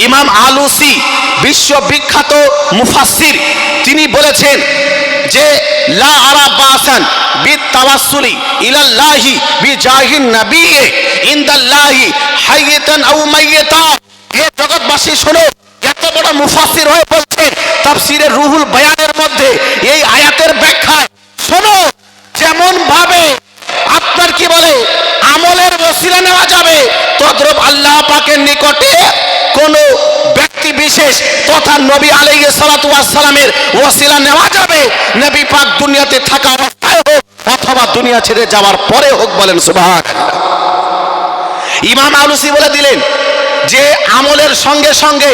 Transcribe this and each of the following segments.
ইমাম আলুসি বিশ্ববিখ্যাত মুফাসসির, তিনি বলেছেন যে লা আরা বাসান বিতাওয়াসসুলি ইলাল্লাহি বিজাহিন নবিয়্যি ইনদাল্লাহি হাইয়াতান আও মাইয়াতা। হে জগৎবাসী শোনো, এত বড় মুফাসসির হয়ে বলছেন তাফসীরে রুহুল বয়ানের মধ্যে এই আয়াতের ব্যাখ্যায়, শোনো যেমন ভাবে আপনার কি বলে আমলের ওসিলা নেওয়া যাবে, তদ্রূপ আল্লাহ পাকের নিকটে কোন ব্যক্তি বিশেষ তথা নবী আলাইহিস সালাতু ওয়াস সালামের ওসিলা নেওয়া যাবে, নবী পাক দুনিয়াতে থাকা অবস্থায় হোক অথবা দুনিয়া ছেড়ে যাওয়ার পরে হোক। বলেন সুবহানাল্লাহ। ইমাম আলুসি বলে দিলেন যে আমলের সঙ্গে সঙ্গে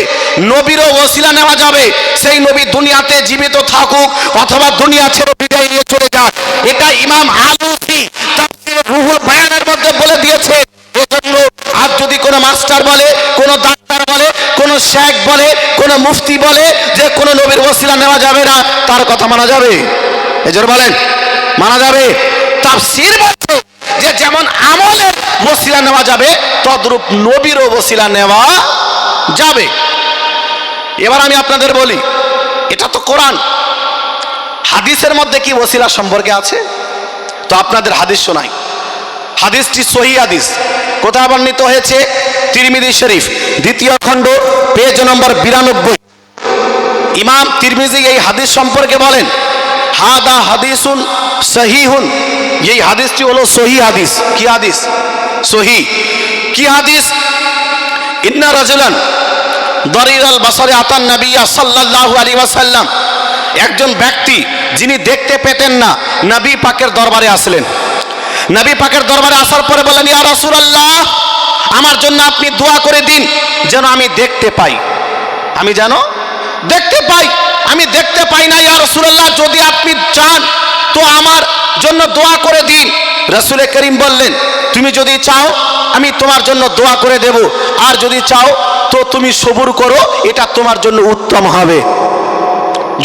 নবীরও ওসিলা নেওয়া যাবে, সেই নবী দুনিয়াতে জীবিত থাকুক অথবা দুনিয়া ছেড়ে বিদায় নিয়ে চলে যাক। এটা ইমাম আলুসি তাফসীরে রুহুল বয়ানের মধ্যে বলে দিয়েছে। এজন্য আজ যদি কোনো মাস্টার বলে, কোনো ডাক্তার বলে, কোনো শেখ বলে, কোনো মুফতি বলে যে কোনো নবীর ওসিলা নেওয়া যাবে না, তার কথা মানা যাবে? এজন্য বলেন মানা যাবে? তাফসীর বলছে যে যেমন আমলের ওসিলা নেওয়া যাবে তদ্রূপ নবীরও ওসিলা নেওয়া যাবে। এবার আমি আপনাদের বলি, এটা তো কোরআন, হাদিসের মধ্যে কি ওসিলা সম্পর্কে আছে? তো আপনাদের হাদিস শোনাই। হাদিসটি সহিহ হাদিস। কোথায় বর্ণিত হয়েছে? তিরমিজি শরীফ দ্বিতীয় খণ্ড পেজ নম্বর 92। ইমাম তিরমিজি এই হাদিস সম্পর্কে বলেন হাদা হাদিসুন সহিহুন, এই হাদিসটি হলো সহিহ হাদিস। কি হাদিস? সহিহ। কি হাদিস? ইন্না রাজুলান দরিরাল বাসারে আতান নবিয়্যা সাল্লাল্লাহু আলাইহি ওয়াসাল্লাম, একজন ব্যক্তি যিনি দেখতে পেতেন না নবী পাকের দরবারে আসলেন। নবী পাকের দরবারে আসার পরে বলেন, ইয়া রাসূলুল্লাহ, আমার জন্য আপনি দোয়া করে দিন যেন আমি দেখতে পাই। আমি যেন দেখতে পাই, আমি দেখতে পাই না ইয়া রাসূলুল্লাহ, যদি আপনি চান তো আমার জন্য দোয়া করে দিন। রাসূল করিম বললেন, তুমি যদি চাও আমি তোমার জন্য দোয়া করে দেব, আর যদি চাও তো তুমি সবুর করো, এটা তোমার জন্য উত্তম হবে।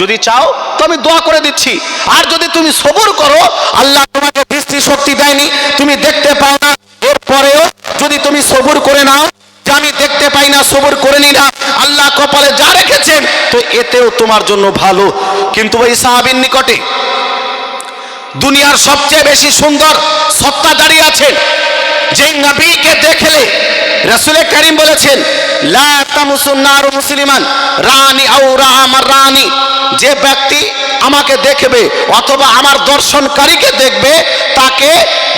যদি চাও তো আমি দোয়া করে দিচ্ছি, আর যদি তুমি সবুর করো, আল্লাহ তোমাকে দৃষ্টি শক্তি দেয়নি, তুমি দেখতে পাও না, এরপরেও যদি তুমি সবুর করে নাও যে আমি দেখতে পাই না, সবুর করে নি না, আল্লাহ কপালে যা রেখেছেন তো এতেও তোমার জন্য ভালো। কিন্তু ওই সাহাবীর নিকটে দুনিয়ার সবচেয়ে বেশি সুন্দর সত্তা দাঁড়িয়ে আছেন, যে নবীকে দেখলে রাসূল করিম বলেছেন লা তামুসুন নারু মুসলিমান রানি আও রামার রানি, যে ব্যক্তি আমাকে দেখবে অথবা আমার দর্শনকারীকে দেখবে তাকে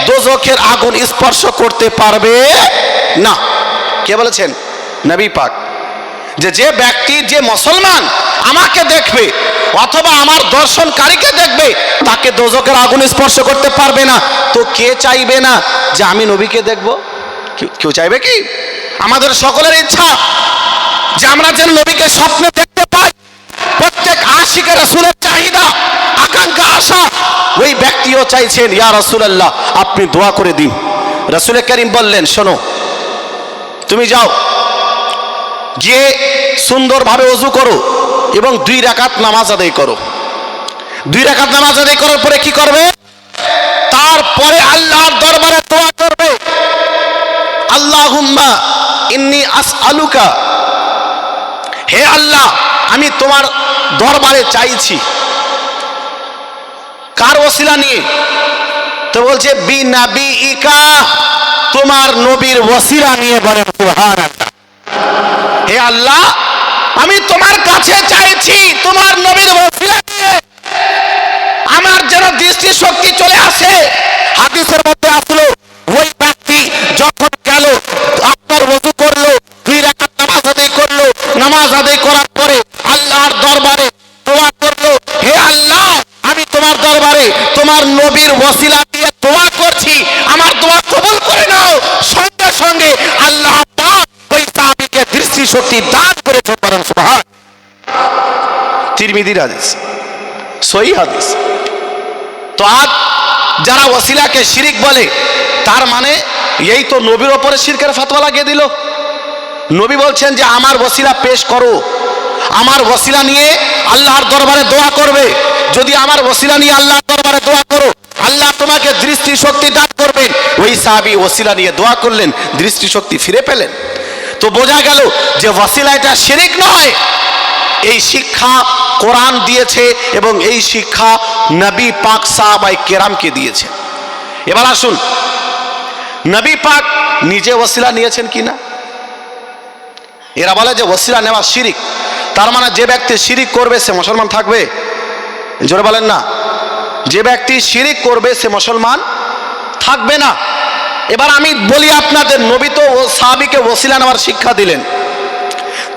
দোজখের আগুন স্পর্শ করতে পারবে না। কে বলেছেন? নবী পাক। যে ব্যক্তি, যে মুসলমান আমাকে দেখবে অথবা আমার দর্শনকারীকে দেখবে তাকে দোজখের আগুন স্পর্শ করতে পারবে না। তো কে চাইবে না যে আমি নবীকে দেখব? কেউ চাইবে কি? আমাদের সকলের ইচ্ছা যে আমরা যেন নবীকে স্বপ্নে দেখতে পাই। প্রত্যেক আশিকের রাসূলের চাহিদা, আকাঙ্ক্ষা, আশা। ওই ব্যক্তিও চাইছেন ইয়া রাসূলুল্লাহ আপনি দোয়া করে দিন। রাসূল করিম বললেন, শোনো, তুমি যাও গিয়ে সুন্দরভাবে ওযু করো এবং 2 রাকাত নামাজ আদায় করো। 2 রাকাত নামাজ আদায় করার পরে কি করবে? তারপরে আল্লাহর দরবারে দোয়া করবে, আল্লাহুম্মা ইন্নী আসআলুকা, হে আল্লাহ আমি তোমার দরবারে চাইছি। কার ওসিলা নিয়ে? তো বলছে বিনাবিইকা, তোমার নবীর ওসিলা নিয়ে। বলেন সুবহানাল্লাহ। হে আল্লাহ আমি তোমার কাছে চাইছি তোমার নবীর ওসিলা নিয়ে, আমার যেন দৃষ্টি শক্তি চলে আসে। হাদিসের মধ্যে আসলো ওই ব্যক্তি যখন গেল আপনার ওযু করলো, 2 রাকাত নামাজ আদায় করলো, নামাজ আদায় করার পরে আল্লাহর দরবারে দোয়া করলো, হে আল্লাহ আমি তোমার দরবারে তোমার নবীর ওসিলা দিয়ে দোয়া করছি, আমার দোয়া কবুল করে নাও। সঙ্গে সঙ্গে আল্লাহ পাক ওই সাহাবীকে দৃষ্টি শক্তি দান করেছে। বলেন সুবহান। তিরমিজির হাদিস, সহিহ হাদিস। তো আজ যারা ওসিলাকে শিরিক বলে, তার মানে এই তো নবীর ওপরে শিরকের ফতোয়া লাগিয়ে দিল। নবী বলছেন যে আমার ওসিলা পেশ করো, আমার ওসিলা নিয়ে আল্লাহর দরবারে দোয়া করবে। যদি আমার ওসিলা নিয়ে আল্লাহর দরবারে দোয়া করো, আল্লাহ তোমাকে দৃষ্টি শক্তি দান করবেন। ওই সাহাবী ওসিলা নিয়ে দোয়া করলেন, দৃষ্টি শক্তি ফিরে পেলেন। তো বোঝা গেল যে ওয়াসিলা এটা শিরক নয়। এই শিক্ষা কোরআন দিয়েছে এবং এই শিক্ষা নবী পাক সাহাবায়ে কেরামকে দিয়েছে। এবার আসুন, নবী পাক নিজে ওয়াসিলা নিয়েছেন কিনা? এরা বলে যে ওয়াসিলা নেওয়া শিরক, তার মানে যে ব্যক্তি শিরক করবে সে মুসলমান থাকবে? জোরে বলেন না। যে ব্যক্তি শিরক করবে সে মুসলমান থাকবে না। এবার আমি বলি আপনাদের, নবী তো সাহাবীকে ওয়াসিলা নেওয়ার শিক্ষা দিলেন,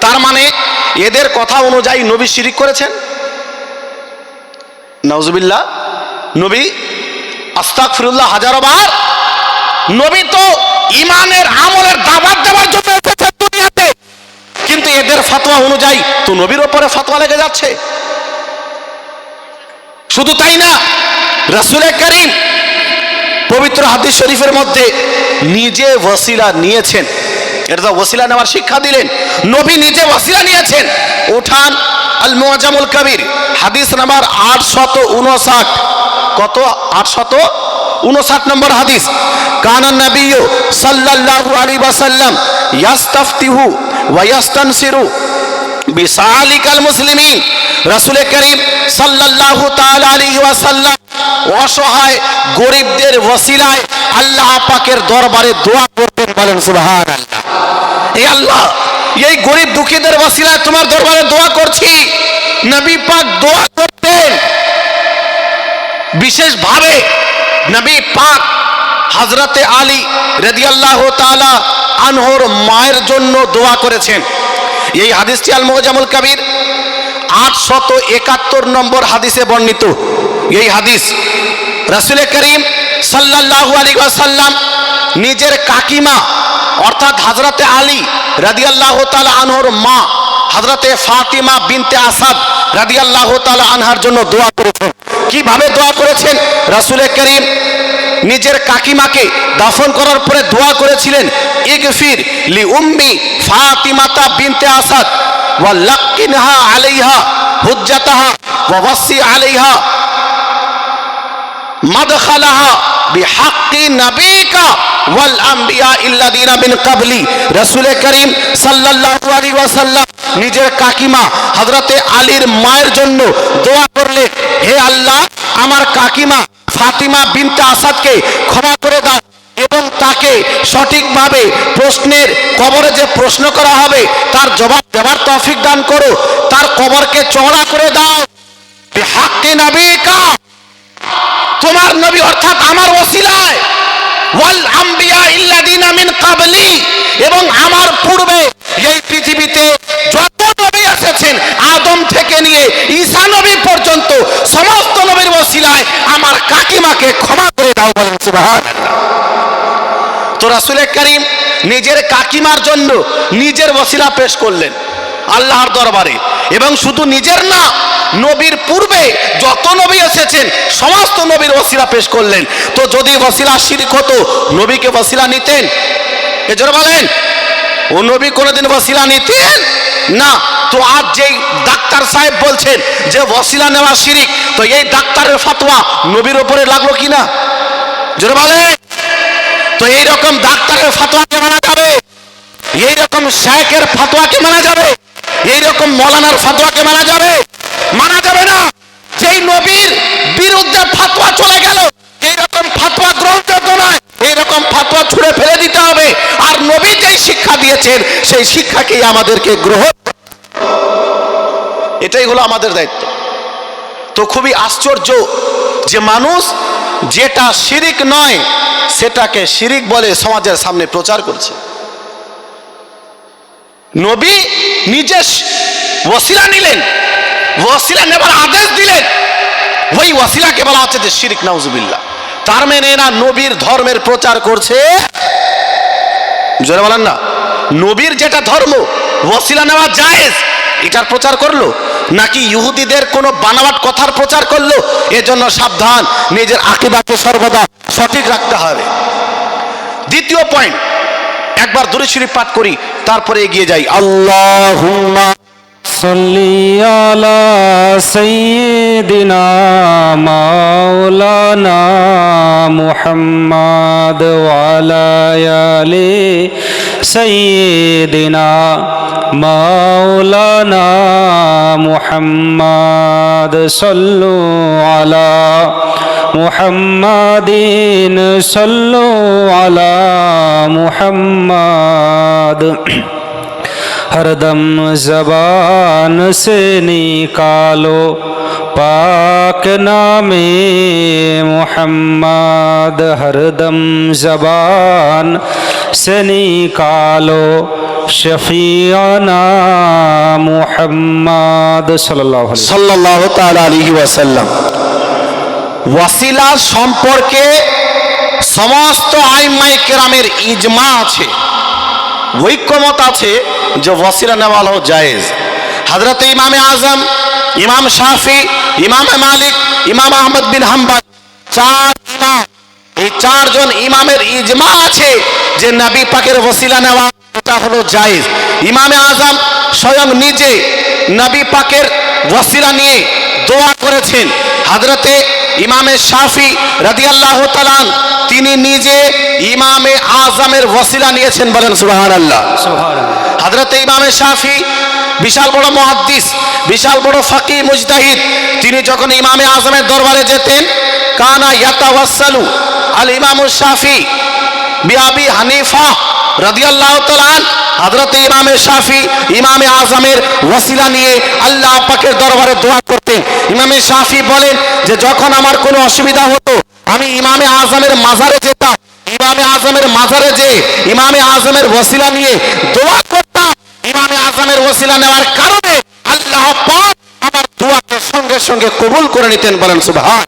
তার মানে এদের কথা অনুযায়ী নবী শিরক করেছেন? নাউজুবিল্লাহ। নবী আস্তাগফিরুল্লাহ হাজারো বার। নবী তো ইমানের আমলের দাওয়াত দেওয়ার জন্য এসেছেন দুনিয়াতে, কিন্তু এদের ফতোয়া অনুযায়ী তো নবীর উপরে ফতোয়া লেগে যাচ্ছে। শুধু তাই না, রাসূল করিম পবিত্র হাদিস শরীফের মধ্যে নিজে ওয়াসিলা নিয়েছেন। এটা তো ওয়াসিলা নেওয়ার শিক্ষা দিলেন, নবী নিজে ওয়াসিলা নিয়েছেন। উঠান আল মুআজামুল কবির হাদিস নাম্বার 859। কত? 859 নম্বর হাদিস। কানা নবিয়্যু সাল্লাল্লাহু আলাইহি ওয়াসাল্লাম ইয়াস্তাফতিহু ওয়া ইয়াস্তানসিরু বিসালিকাল মুসলিমিন। রাসূল করিম সাল্লাল্লাহু তাআলা আলাইহি ওয়াসাল্লাম অসহায় গরিবদের ওসিলায় আল্লাহ পাকের দরবারে দোয়া করতেন। বলেন সুবহানাল্লাহ। এই আল্লাহ, এই গরিব দুঃখীদের ওসিলায় তোমার দরবারে দোয়া করছি। নবী পাক দোয়া করতেন। বিশেষভাবে নবী পাক হযরতে আলী রাদিয়াল্লাহু তাআলা আনহুর মায়ের জন্য দোয়া করেছেন। এই হাদিসটি আল মুআজামুল কবির 871 নম্বর হাদিসে বর্ণিত। এই হাদিস রাসূল করিম সাল্লাল্লাহু আলাইহি ওয়াসাল্লাম নিজের কাকিমা অর্থাৎ হযরতে আলী রাদিয়াল্লাহু তাআলা আনহুর মা হযরতে ফাতিমা বিনতে আসাদ রাদিয়াল্লাহু তাআলা আনহার জন্য দোয়া করেছেন। কিভাবে দোয়া করেছেন? রাসূল করিম নিজের কাকিমাকে দাফন করার পরে দোয়া করেছিলেন, ইগফির লি উম্মি ফাতিমাতা বিনতে আসাদ ওয়া লাক্কিনহা আলাইহা হুজ্জাতাহা ওয়া ওয়াসি আলাইহা মাদখালাহা বিহাক্কি নবিকা ওয়াল আমবিয়া ইল্লাযিনা মিন ক্বাবলি। রাসূল করিম সাল্লাল্লাহু আলাইহি ওয়াসাল্লাম নিজের কাকিমা হযরতে আলীর মায়ের জন্য দোয়া করলেন, হে আল্লাহ, আমার কাকিমা ফাতিমা বিনতে আসাদকে ক্ষমা করে দাও এবং তাকে সঠিকভাবে প্রশ্নের কবরে যে প্রশ্ন করা হবে তার জবাব দেওয়ার তৌফিক দান করো। তার কবরকে চওড়া করে দাও। বিহাক্কি নবিকা, তোমার নবী অর্থাৎ আমার ওসিলায়, ওয়াল আমবিয়া ইল্লাযিনা মিন ক্বাবলি, এবং আমার পূর্বে এই পৃথিবীতে যত নবী এসেছেন আদম থেকে নিয়ে ঈসা নবী পর্যন্ত সমস্ত নবীর ওসিলায় আমার কাকিমাকে ক্ষমা করে দাও। বলেন সুবহানাল্লাহ। তো রাসূল করিম নিজের কাকিমার জন্য নিজের ওসিলা পেশ করলেন আল্লাহর দরবারে, এবং শুধু নিজের না, নবীর পূর্বে যত নবী এসেছেন সমস্ত নবীর ওসিলা পেশ করলেন। তো যদি ওসিলা শিরক হতো, নবীকে ওসিলা নিতেন? এজন্য বলেন, ও নবী কোনোদিন ওসিলা নিতেন না। তো আজ যেই ডাক্তার সাহেব বলছেন যে ওসিলা নেওয়া শিরক, তো এই ডাক্তারের ফতোয়া নবীর উপরে লাগলো কিনা? জোরে বলেন। তো এইরকম ডাক্তারের ফতোয়াকে মানা যাবে? এইরকম শায়েখের ফতোয়াকে মানা যাবে? এইরকম মৌলানার ফতোয়াকে মানা যাবে? মানা যাবে না। যেই নবীর বিরুদ্ধে ফতোয়া চলে গেল, এইরকম ফতোয়া গ্রহণযোগ্য নয়। এইরকম ফতোয়া ছুঁড়ে ফেলে দিতে হবে। আর নবী যেই শিক্ষা দিয়েছেন সেই শিক্ষাকেই আমাদেরকে গ্রহণ, এটাই হলো আমাদের দায়িত্ব। তো খুবই আশ্চর্য যে মানুষ যেটা শিরক নয় সেটাকে শিরক বলে সমাজের সামনে প্রচার করছে। নবী নিজে ওসিলা নিলেন, ওসিলা নেবার আদেশ দিলেন, ওই ওসিলাকে বলা হচ্ছে যে শিরক। নাউজুবিল্লাহ। তার মানে না নবীর ধর্মের প্রচার করছে। জোরে বলেন না। নবীর যেটা ধর্ম, ওসিলা নেওয়া জায়েজ, এটার প্রচার করলো, নাকি ইহুদিদের কোনো বানাওয়াট কথার প্রচার করলো? এজন্য সাবধান, নিজের আকীদাকে সর্বদা সঠিক রাখতে হবে। দ্বিতীয় পয়েন্ট, একবার দুরূদ শরীফ পাঠ করি, তারপরে এগিয়ে যাই। আল্লাহুম্মা সাল্লি আলা সাইয়্যিদিনা মাওলানা মুহাম্মাদ ওয়া আলা আলি سيدنا مولانا محمد صلوا على محمد صلوا على محمد हरदम ज़बान से निकालो पाक नामे मोहम्मद हरदम ज़बान से निकालो शफीआना मोहम्मद সাল্লাল্লাহু তাআলা আলাইহি ওয়াসাল্লাম। ওয়াসিলা সম্পর্কে সমস্ত আইম্মায়ে কেরামের ইজমা আছে, ঐক্যমত আছে যে ওয়াসিলা নেওয়া হলো জায়েজ। হযরত ইমামে আজম, ইমাম শাফি, ইমাম মালিক, ইমাম আহমদ বিন হাম্বল, চার ইমাম, এই চারজন ইমামের ইজমা আছে যে নবী পাকের ওয়াসিলা নেওয়া এটা হলো জায়েজ। ইমামে আজম স্বয়ং নিজে নবী পাকের ওয়াসিলা নিয়ে দোয়া করেছেন। হযরতে ইমামে শাফি রাদিয়াল্লাহু তাআলা তিনি নিজে ইমামে আজমের ওয়াসিলা নিয়েছেন, বলেন সুবহানাল্লাহ। হযরতে ইমামে শাফি বিশাল বড় মুহাদ্দিস, বিশাল বড় ফাকিহ মুজতাহিদ। তিনি যখন ইমামে আজমের দরবারে যেতেন, কানা ইয়াতাওয়াসসালু আল ইমামু শাফি বিআবি হানিফা রাদিয়াল্লাহু তাআলা। হযরতে ইমামে শাফি ইমামে আজমের ওয়াসিলা নিয়ে আল্লাহ পাকের দরবারে দোয়া করতেন। ইমামে শাফি বলেন যে যখন আমার কোনো অসুবিধা হতো আমি ইমামে আজমের মাজারে যেতাম, ইমামে আজমের মাজারে যে ইমামে আজমের ওয়াসিলা নিয়ে দোয়া করতাম। ইমামে আজমের ওয়াসিলা নেওয়ার কারণে আল্লাহ পাক আমার দোয়াকে সঙ্গে সঙ্গে কবুল করে নিতেন, বলেন সুবহান।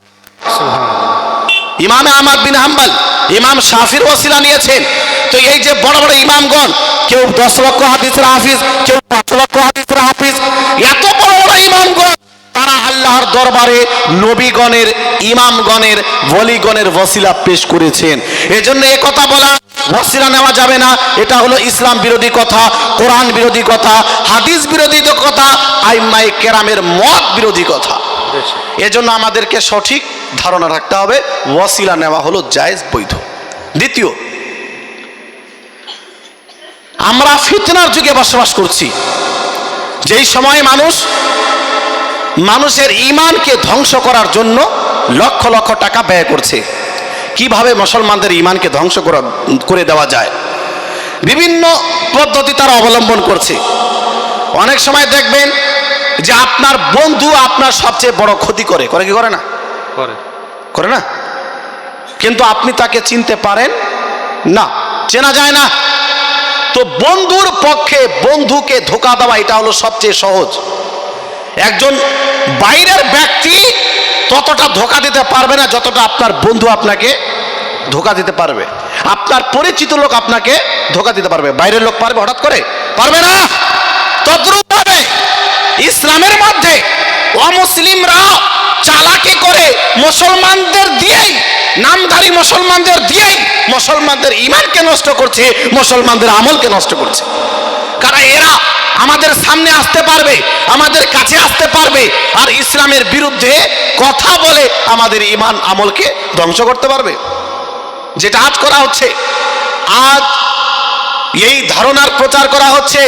ইমামে আহমদ বিন হাম্বল ইমাম শাফির ওয়াসিলা নিয়েছেন। তো এই যে বড় বড় ইমামগণ, কেউ 10 লক্ষ হাদিসের হাফিজ, কেউ 5 লক্ষ হাদিসের হাফিজ, এত বড় বড় ইমামগণ তারা আল্লাহর দরবারে নবীগণের, ইমামগণের, ওয়ালিগণের ওয়াসিলা পেশ করেছেন। এজন্য এই কথা বলা ওয়াসিলা নেওয়া যাবে না, এটা হলো ইসলাম বিরোধী কথা, কোরআন বিরোধী কথা, হাদিস বিরোধী কথা, আইম্মায়ে কেরামের মত বিরোধী কথা। এজন্য আমাদেরকে সঠিক ধারণা রাখতে হবে ওয়াসিলা নেওয়া হলো জায়েজ, বৈধ। দ্বিতীয়, আমরা ফিতনার যুগে বসবাস করছি, যেই সময় মানুষের ঈমানকে ধ্বংস করার জন্য লক্ষ লক্ষ টাকা ব্যয় করছে। কিভাবে মুসলমানদের ঈমানকে ধ্বংস করে দেওয়া যায়, বিভিন্ন পদ্ধতি তারা অবলম্বন করছে। অনেক সময় দেখবেন যে আপনার বন্ধু আপনার সবচেয়ে বড় ক্ষতি করে কি করে না? করে না? কিন্তু আপনি তাকে চিনতে পারেন না, চেনা যায় না। তো বন্ধুর পক্ষে বন্ধুকে ধোঁকা দেওয়া এটা হলো সবচেয়ে সহজ। একজন বাইরের ব্যক্তি ততটা ধোঁকা দিতে পারবে না যতটা আপনার বন্ধু আপনাকে ধোঁকা দিতে পারবে। আপনার পরিচিত লোক আপনাকে ধোঁকা দিতে পারবে, বাইরের লোক পারবে হঠাৎ করে? পারবে না। তদ্রূপভাবে ইসলামের মধ্যে অমুসলিমরা চালাকি করে মুসলমানদের দিয়েই, নামধারী মুসলমানদের দিয়েই মুসলমানদের ঈমানকে নষ্ট করছে, মুসলমানদের আমলকে নষ্ট করছে। কারণ এরা আমাদের সামনে আসতে পারবে, আমাদের কাছে আসতে পারবে, আর ইসলামের বিরুদ্ধে কথা বলে আমাদের ঈমান আমলকে ধ্বংস করতে পারবে। যেটা আজ করা হচ্ছে, আজ এই ধারণার প্রচার করা হচ্ছে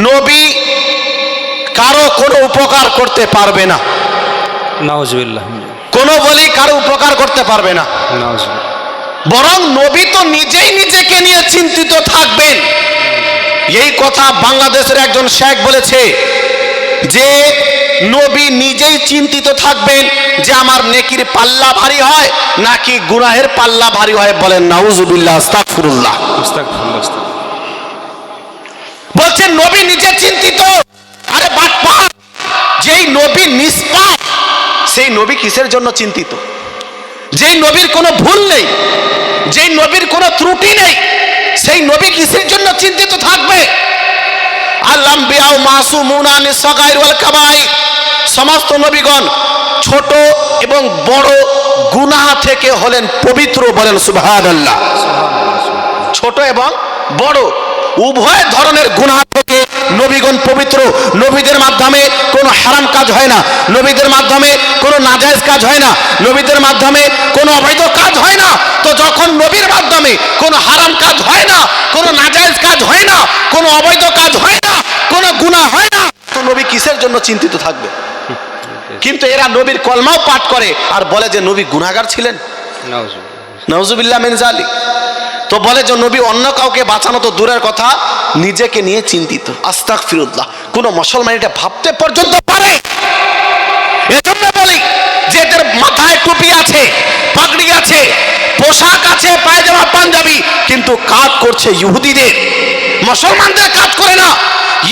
নবী কারো কোনো উপকার করতে পারবে না, নাউজুবিল্লাহ, কোনো বলি কারো উপকার করতে পারবে না, বরং নবী তো নিজেই নিজেকে নিয়ে চিন্তিত থাকবেন। এই কথা বাংলাদেশের একজন শেখ বলেছে যে নবী নিজেই চিন্তিত থাকবেন যে আমার নেকির পাল্লা ভারী হয় নাকি গুনাহের পাল্লা ভারী হয়। বলেন নাউজুবিল্লাহ, আস্তাগফিরুল্লাহ। বলছেন নবী নিজে চিন্তিত। আরে বাটপার, যেই নবী নিষ্পাপ সেই নবী কিসের জন্য চিন্তিত? যেই নবীর কোনো ভুল নেই, যেই নবীর কোনো ত্রুটি নেই, সেই নবী কিসের জন্য চিন্তিত থাকবে? আল আম্বিয়া মাসুমুনা আনিস সাগাইর ওয়াল কাবাইর, সমস্ত নবীগণ ছোট এবং বড় গুনাহ থেকে হলেন পবিত্র। বলেন সুবহানাল্লাহ। ছোট এবং বড় উভয় ধরনের গুনাহ থেকে নবীগণ পবিত্র। নবীদের মাধ্যমে কোনো হারাম কাজ হয় না, নবীদের মাধ্যমে কোনো নাজায়েজ কাজ হয় না, নবীদের মাধ্যমে কোনো অবৈধ কাজ হয় না। তো যখন নবীর মাধ্যমে কোনো হারাম কাজ হয় না, কোনো নাজায়েজ কাজ হয় না, কোনো অবৈধ কাজ হয় না, কোনো গুনাহ হয় না, তো নবী কিসের জন্য চিন্তিত থাকবে? কিন্তু এরা নবীর কলমাও পাঠ করে আর বলে যে নবী গুনাহগার ছিলেন। নাউজুবিল্লাহ মিন যালিক। তো বলে যে নবী অন্য কাউকে বাঁচানো তো দূরের কথা, নিজেকে নিয়ে চিন্তিত। আস্তাগফিরুল্লাহ। কোন মুসলমান এটা ভাবতে পর্যন্ত পারে? এজন্য বলি যে এদের মাথায় টুপি আছে, পাগড়ি আছে, পোশাক আছে, পায়জামা পাঞ্জাবি, কিন্তু কাজ করছে ইহুদিদের। মুসলমানদের কাজ করে না।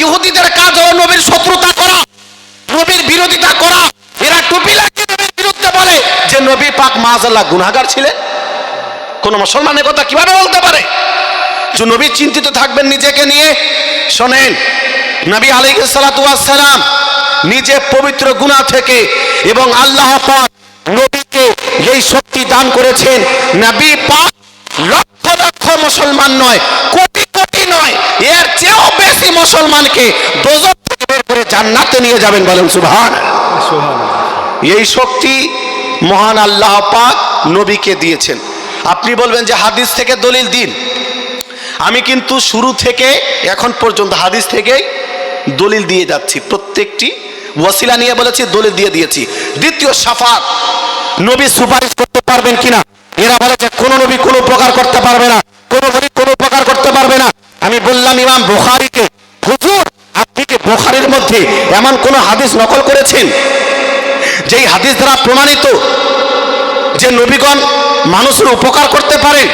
ইহুদিদের কাজ হলো নবীর শত্রুতা করা, নবীর বিরোধিতা করা। এরা টুপি লাগিয়ে নবীর বিরুদ্ধে বলে যে নবী পাক মাআযাল্লাহ গুনাহগার ছিলেন। কোন মুসলমানের কথা কিভাবে বলতে পারে? যে নবী চিন্তিত থাকবেন নিজেকে নিয়ে। শোনেন, নবী আলাইহিস সালাতু ওয়াস সালাম নিজে পবিত্র গুনাহ থেকে, এবং আল্লাহ পাক নবীকে এই শক্তি দান করেছেন। নবী পাক লক্ষ লক্ষ মুসলমান নয়, কোটি কোটি নয়, এর চেয়েও বেশি মুসলমানকে দোজখ থেকে বের করে জান্নাতে নিয়ে যাবেন। বলেন সুবহানাল্লাহ। এই শক্তি মহান আল্লাহ পাক নবীকে দিয়েছেন। আপনি বলবেন যে হাদিস থেকে দলিল দিন। আমি কিন্তু শুরু থেকে এখন পর্যন্ত হাদিস থেকেই দলিল দিয়ে যাচ্ছি। প্রত্যেকটি ওয়াসিলা নিয়ে বলেছি, দলিল দিয়ে দিয়েছি। দ্বিতীয় শাফাত, নবী সুপারিশ করতে পারবেন কিনা? এরা বলে যে কোন নবী কোনো উপকার করতে পারবে না, কোন নবী কোনো উপকার করতে পারবে না। আমি বললাম ইমাম বুখারীকে, হুজুর আপনি কি বুখারীর মধ্যে এমন কোন হাদিস নকল করেছেন যেই হাদিস দ্বারা প্রমাণিত যে নবীগণ মানুষের উপকার করতে পারেন,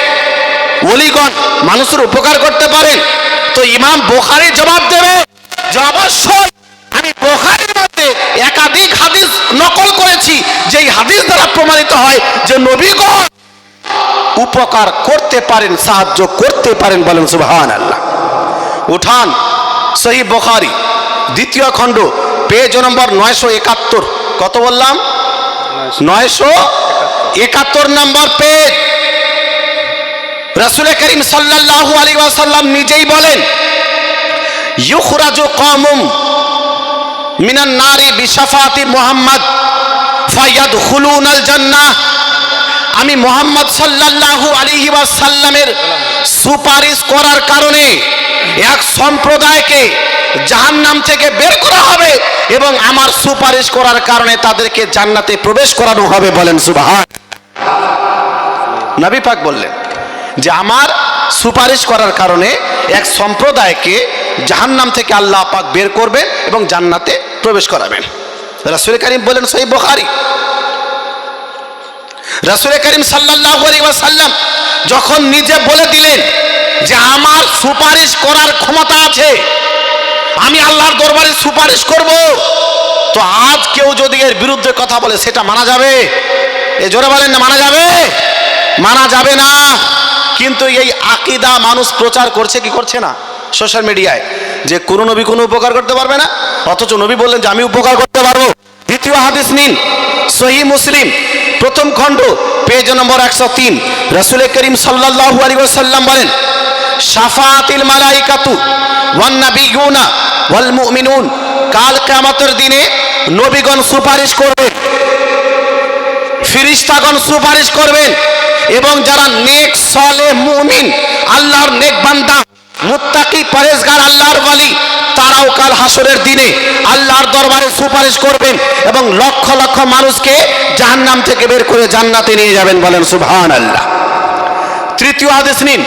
ওলিগণ মানুষের উপকার করতে পারেন? তো ইমাম বুখারী জবাব দেবে যে অবশ্যই আমি বুখারীর মধ্যে একাধিক হাদিস নকল করেছি যেই হাদিস দ্বারা প্রমাণিত হয় যে নবীগণ উপকার করতে পারেন, সাহায্য করতে পারেন। বলেন সুবহানাল্লাহ। উঠান সহিহ বুখারী দ্বিতীয় খণ্ড, পেজ নম্বর 971। কত বললাম? 971 নম্বর পেজ। রাসূল করিম সাল্লাল্লাহু আলাইহি ওয়াসাল্লাম নিজেই বলেন, ইউখরাজু কওমুম মিনান নারি বিশাফাতি মুহাম্মদ ফায়াদখুলুনাল জান্নাহ। আমি মুহাম্মদ সাল্লাল্লাহু আলাইহি ওয়াসাল্লামের সুপারিশ করার কারণে এক সম্প্রদায়কে জাহান্নাম থেকে বের করা হবে এবং আমার সুপারিশ করার কারণে তাদেরকে জান্নাতে প্রবেশ করানো হবে। বলেন সুবহান। নবী পাক বললেন যে আমার সুপারিশ করার কারণে এক সম্প্রদায়কে জাহান্নাম থেকে আল্লাহ পাক বের করবেন এবং জান্নাতে প্রবেশ করাবেন। রাসূল করিম বলেন সহিহ বুখারী, রাসূল করিম সাল্লাল্লাহু আলাইহি ওয়াসাল্লাম যখন নিজে বলে দিলেন যে আমার সুপারিশ করার ক্ষমতা আছে, আমি আল্লাহর দরবারে সুপারিশ করব, তো আজ কেউ যদি এর বিরুদ্ধে কথা বলে সেটা মানা যাবে? এ জোরে বলেন না, মানা যাবে? মানা যাবে না। কিন্তু এই আকীদা মানুষ প্রচার করছে কি করছে না সোশ্যাল মিডিয়ায়, যে কোন নবী কোনো উপকার করতে পারবে না, অথচ নবী বললেন যে আমি উপকার করতে পারবো। দ্বিতীয় হাদিস নিন, সহিহ মুসলিম প্রথম খণ্ড, পেজ নম্বর 103। রাসূল করিম সাল্লাল্লাহু আলাইহি ওয়াসাল্লাম বলেন, শাফাআতিল মালাইকাতু ওয়ান নাবিয়ুনা ওয়াল মুমিনুন। কাল কিয়ামতের দিনে নবীগণ সুপারিশ করবেন, ফেরেশতাগণ সুপারিশ করবেন, এবং যারা নেক সালেহ মুমিন, আল্লাহর নেক বান্দা, মুত্তাকি পরেজগার আল্লাহর ওয়ালি, তারাও কাল হাসরের দিনে আল্লাহর দরবারে সুপারিশ করবেন এবং লক্ষ লক্ষ মানুষকে জাহান্নাম থেকে বের করে জান্নাতে নিয়ে যাবেন। বলেন সুবহানাল্লাহ। তৃতীয় হাদিস নিন,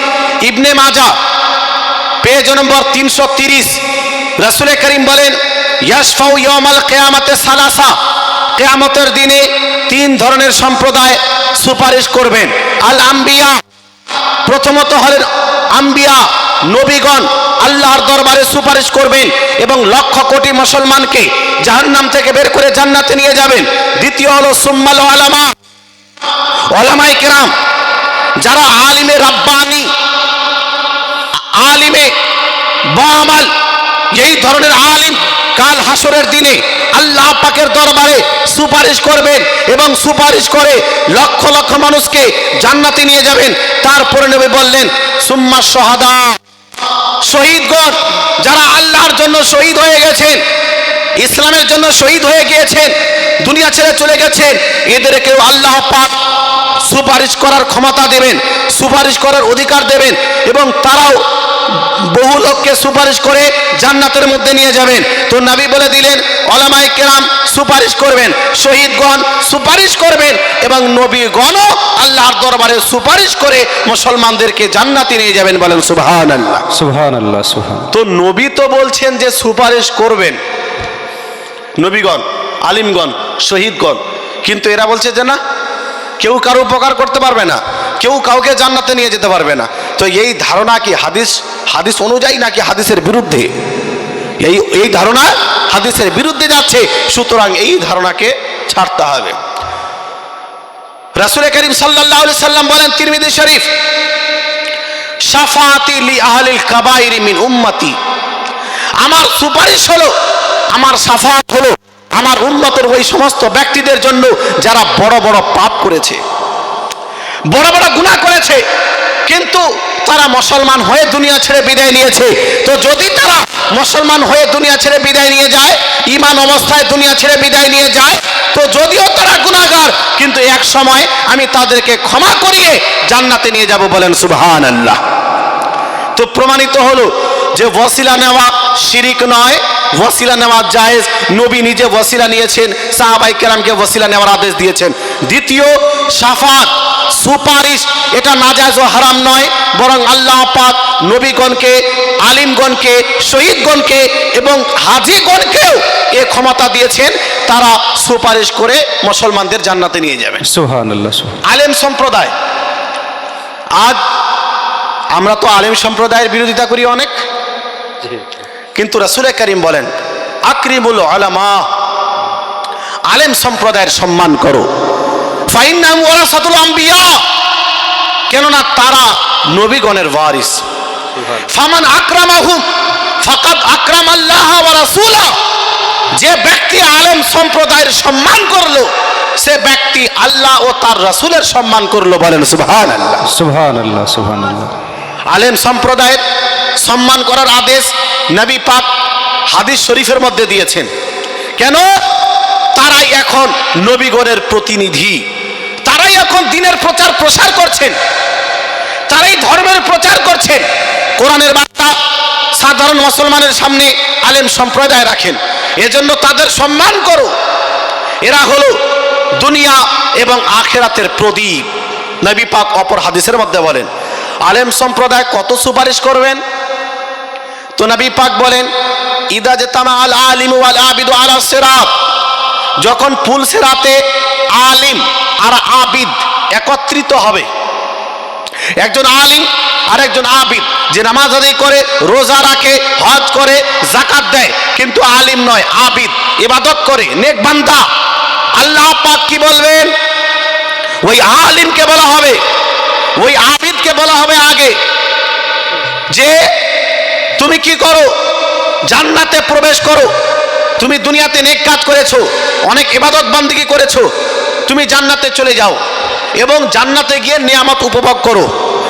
ইবনে মাজাহ পেজ নম্বর 330। রাসূল করিম বলেন, ইয়াশফাউ ইয়াউমাল কিয়ামাতে সালাসা। কিয়ামতের দিনে তিন ধরনের সম্প্রদায় সুপারিশ করবেন। আল আম্বিয়া, প্রথমত হলেন আম্বিয়া, নবীগণ আল্লাহর দরবারে সুপারিশ করবেন এবং লক্ষ কোটি মুসলমানকে জাহান্নাম থেকে বের করে জান্নাতে নিয়ে যাবেন। দ্বিতীয় হলো সুম্মাল উলামা, উলামায়ে কেরাম, যারা আলিমে রাব্বানি, আলিমে বামাল, এই ধরনের আলিম কাল হাসরের দিনে আল্লাহ পাকের দরবারে সুপারিশ করবেন এবং সুপারিশ করে লক্ষ লক্ষ মানুষকে জান্নাতে নিয়ে যাবেন। তারপরে নবী বললেন সুম্মা শাহাদা, শহীদগণ যারা আল্লাহর জন্য শহীদ হয়ে গেছেন, ইসলামের জন্য শহীদ হয়ে গিয়েছেন, দুনিয়া ছেড়ে চলে গেছেন, এদেরকেও আল্লাহ পাক সুপারিশ করার ক্ষমতা দেবেন, সুপারিশ করার অধিকার দেবেন, এবং তারাও বহু লোককে সুপারিশ করে জান্নাতের মধ্যে নিয়ে যাবেন। তো নবী বলে দিলেন উলামায়ে কেরাম সুপারিশ করবেন, শহীদগণ সুপারিশ করবেন, এবং নবীগণও আল্লাহর দরবারে সুপারিশ করে মুসলমানদেরকে জান্নাতে নিয়ে যাবেন। বলেন সুবহানাল্লাহ। সুবহানাল্লাহ, সুবহান। তো নবী তো বলছেন যে সুপারিশ করবেন, নবীগণ, আলিমগণ, শহীদগণ, কিন্তু এরা বলছে যে না, কেউ কারো উপকার করতে পারবে না, কেউ কাউকে জান্নাতে নিয়ে যেতে পারবে না। তো এই ধারণা কি হাদিস অনুযায়ী নাকি হাদিসের বিরুদ্ধে? এই ধারণা হাদিসের বিরুদ্ধে যাচ্ছে, সুতরাং এই ধারণাকে ছাড়তে হবে। রাসূল করিম সাল্লাল্লাহু আলাইহি সাল্লাম বলেন তিরমিজি শরীফ, শাফাআতি লি আহলিল কাবাইরি মিন উম্মতি, আমার সুপারিশ হলো, আমার শাফাআত হলো আমার উম্মতের ওই সমস্ত ব্যক্তিদের জন্য যারা বড় বড় পাপ করেছে, বড় বড় গুনাহ করেছে, কিন্তু তারা মুসলমান হয়ে দুনিয়া ছেড়ে বিদায় নিয়েছে। তো যদি তারা মুসলমান হয়ে দুনিয়া ছেড়ে বিদায় নিয়ে যায়, ঈমান অবস্থায় দুনিয়া ছেড়ে বিদায় নিয়ে যায়, তো যদিও তারা গুনাহগার, কিন্তু এক সময় আমি তাদেরকে ক্ষমা করিয়ে জান্নাতে নিয়ে যাব। বলেন সুবহানাল্লাহ। তো প্রমাণিত হলো যে ওয়াসিলা নেওয়া শিরিক নয়, ওয়াসিলা নেওয়া জায়েজ। নবী নিজে ওয়াসিলা নিয়েছেন, সাহাবায়ে কেরামকে ওয়াসিলা নেওয়ার আদেশ দিয়েছেন। দ্বিতীয়, শাফাত, সুপারিশ, এটা নাজায়েজ ও হারাম নয়, বরং আল্লাহ পাক নবীগণকে, আলিমগণকে, শহীদগণকে এবং হাজীগণকেও এ ক্ষমতা দিয়েছেন, তারা সুপারিশ করে মুসলমানদের জান্নাতে নিয়ে যাবেন। সুবহানাল্লাহ, সুবহান। আলেম সম্প্রদায়, আজ আমরা তো আলেম সম্প্রদায়ের বিরোধিতা করি অনেক, কিন্তু রাসূল করিম বলেন আকরিমুল উলামা, আলেম সম্প্রদায়ের সম্মান করো, ফাইন্নাহুম ওয়ারাসাতুল আম্বিয়া, কেননা তারা নবীগণের ওয়ারিস। ফামান আকরামাহুম ফাকাদ আকরামাল্লাহ ওয়া রাসূলা, যে ব্যক্তি আলেম সম্প্রদায়ের সম্মান করলো, সে ব্যক্তি আল্লাহ ও তার রাসূলের সম্মান করলো। বলেন সুবহানাল্লাহ। সুবহানাল্লাহ, সুবহানাল্লাহ। আলেম সম্প্রদায়ের সম্মান করার আদেশ নবী পাক হাদিস শরীফের মধ্যে দিয়েছেন। কেন? তারাই এখন নবীগণের প্রতিনিধি, তারাই এখন দ্বীনের প্রচার প্রসার করছেন, তারাই ধর্মের প্রচার করছেন। কোরআনের বার্তা সাধারণ মুসলমানের সামনে আলেম সম্প্রদায় রাখেন, এজন্য তাদের সম্মান করো। এরা হলো দুনিয়া এবং আখিরাতের প্রদীপ। নবী পাক অপর হাদিসের মধ্যে বলেন আলেম সম্প্রদায় কত সুপারিশ করবেন? তো নবী পাক বলেন ইদা জাতামা আল আলিম ওয়াল আবিদু আলা সিরাত, যখন পুল সিরাতে আলিম আর আবিদ একত্রিত হবে, একজন আলিম আর একজন আবিদ, যে নামাজ আদায় করে, রোজা রাখে, হজ করে, যাকাত দেয়, কিন্তু আলিম নয়, আবিদ, ইবাদত করে, নেক বান্দা, আল্লাহ পাক কি বলবেন? ওই আলিমকে বলা হবে, ওই আবিদকে বলা হবে আগে, যে তুমি কি করো? জান্নাতে প্রবেশ করো। তুমি দুনিয়াতে নেক কাজ করেছো, অনেক ইবাদত বান্দিগি করেছো, তুমি জান্নাতে চলে যাও এবং জান্নাতে গিয়ে নিয়ামত উপভোগ করো।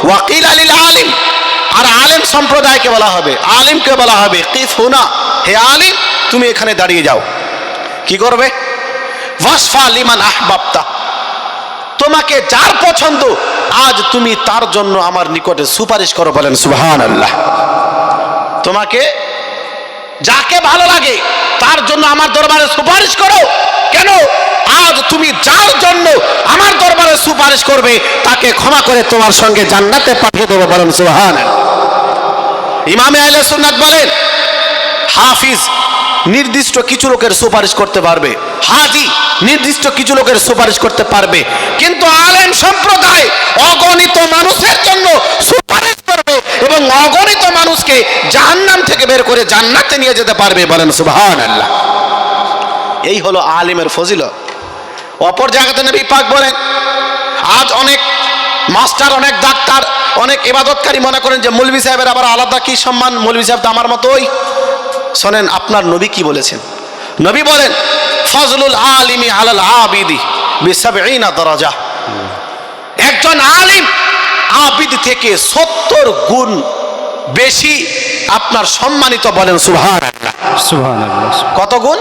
ওয়াকিল আলিল আলিম, আর আলেম সম্প্রদায়কে বলা হবে, আলিমকে বলা হবে কিফ হুনা, হে আলিম তুমি এখানে দাঁড়িয়ে যাও। কি করবে? ওয়াসফা লিমান আহবাবতা, তোমাকে যার পছন্দ আজ তুমি তার জন্য আমার নিকটে সুপারিশ করো। বলেন সুবহানাল্লাহ। তোমাকে যাকে ভালো লাগে তার জন্য আমার দরবারে সুপারিশ করো। কেন? আজ তুমি যার জন্য আমার দরবারে সুপারিশ করবে তাকে ক্ষমা করে তোমার সঙ্গে জান্নাতে পাঠিয়ে দেবো। বলেন সুবহানাল্লাহ। ইমামে আহলে সুন্নাত বলেন হাফিজ নির্দিষ্ট কিছু লোকের সুপারিশ করতে পারবে, হাজি নির্দিষ্ট কিছু লোকের সুপারিশ করতে পারবে, কিন্তু আলেম সম্প্রদায় অগণিত মানুষের জন্য সুপারিশ করবে এবং অগণিত মানুষকে জাহান্নাম থেকে বের করে জান্নাতে নিয়ে যেতে পারবে। বলেন সুবহানাল্লাহ। এই হলো আলিমের ফজিলত। অপর জায়গাতে নবী পাক বলেন আজ অনেক মাস্টার, অনেক ডাক্তার, অনেক ইবাদতকারী মনে করেন যে মৌলভী সাহেবের আবার আলাদা কি সম্মান, মৌলভী সাহেব তো আমার মতোই। শোনেন আপনার নবী কি বলেছেন। নবী বলেন ফজলুল আলিমি আলাল আবিদি বিসাবঈনা দারাজা, একজন আলিম আবিদ থেকে 70 গুণ বেশি আপনার সম্মানিত, বলেন সুবহানাল্লাহ। সুবহানাল্লাহ। কত গুণ?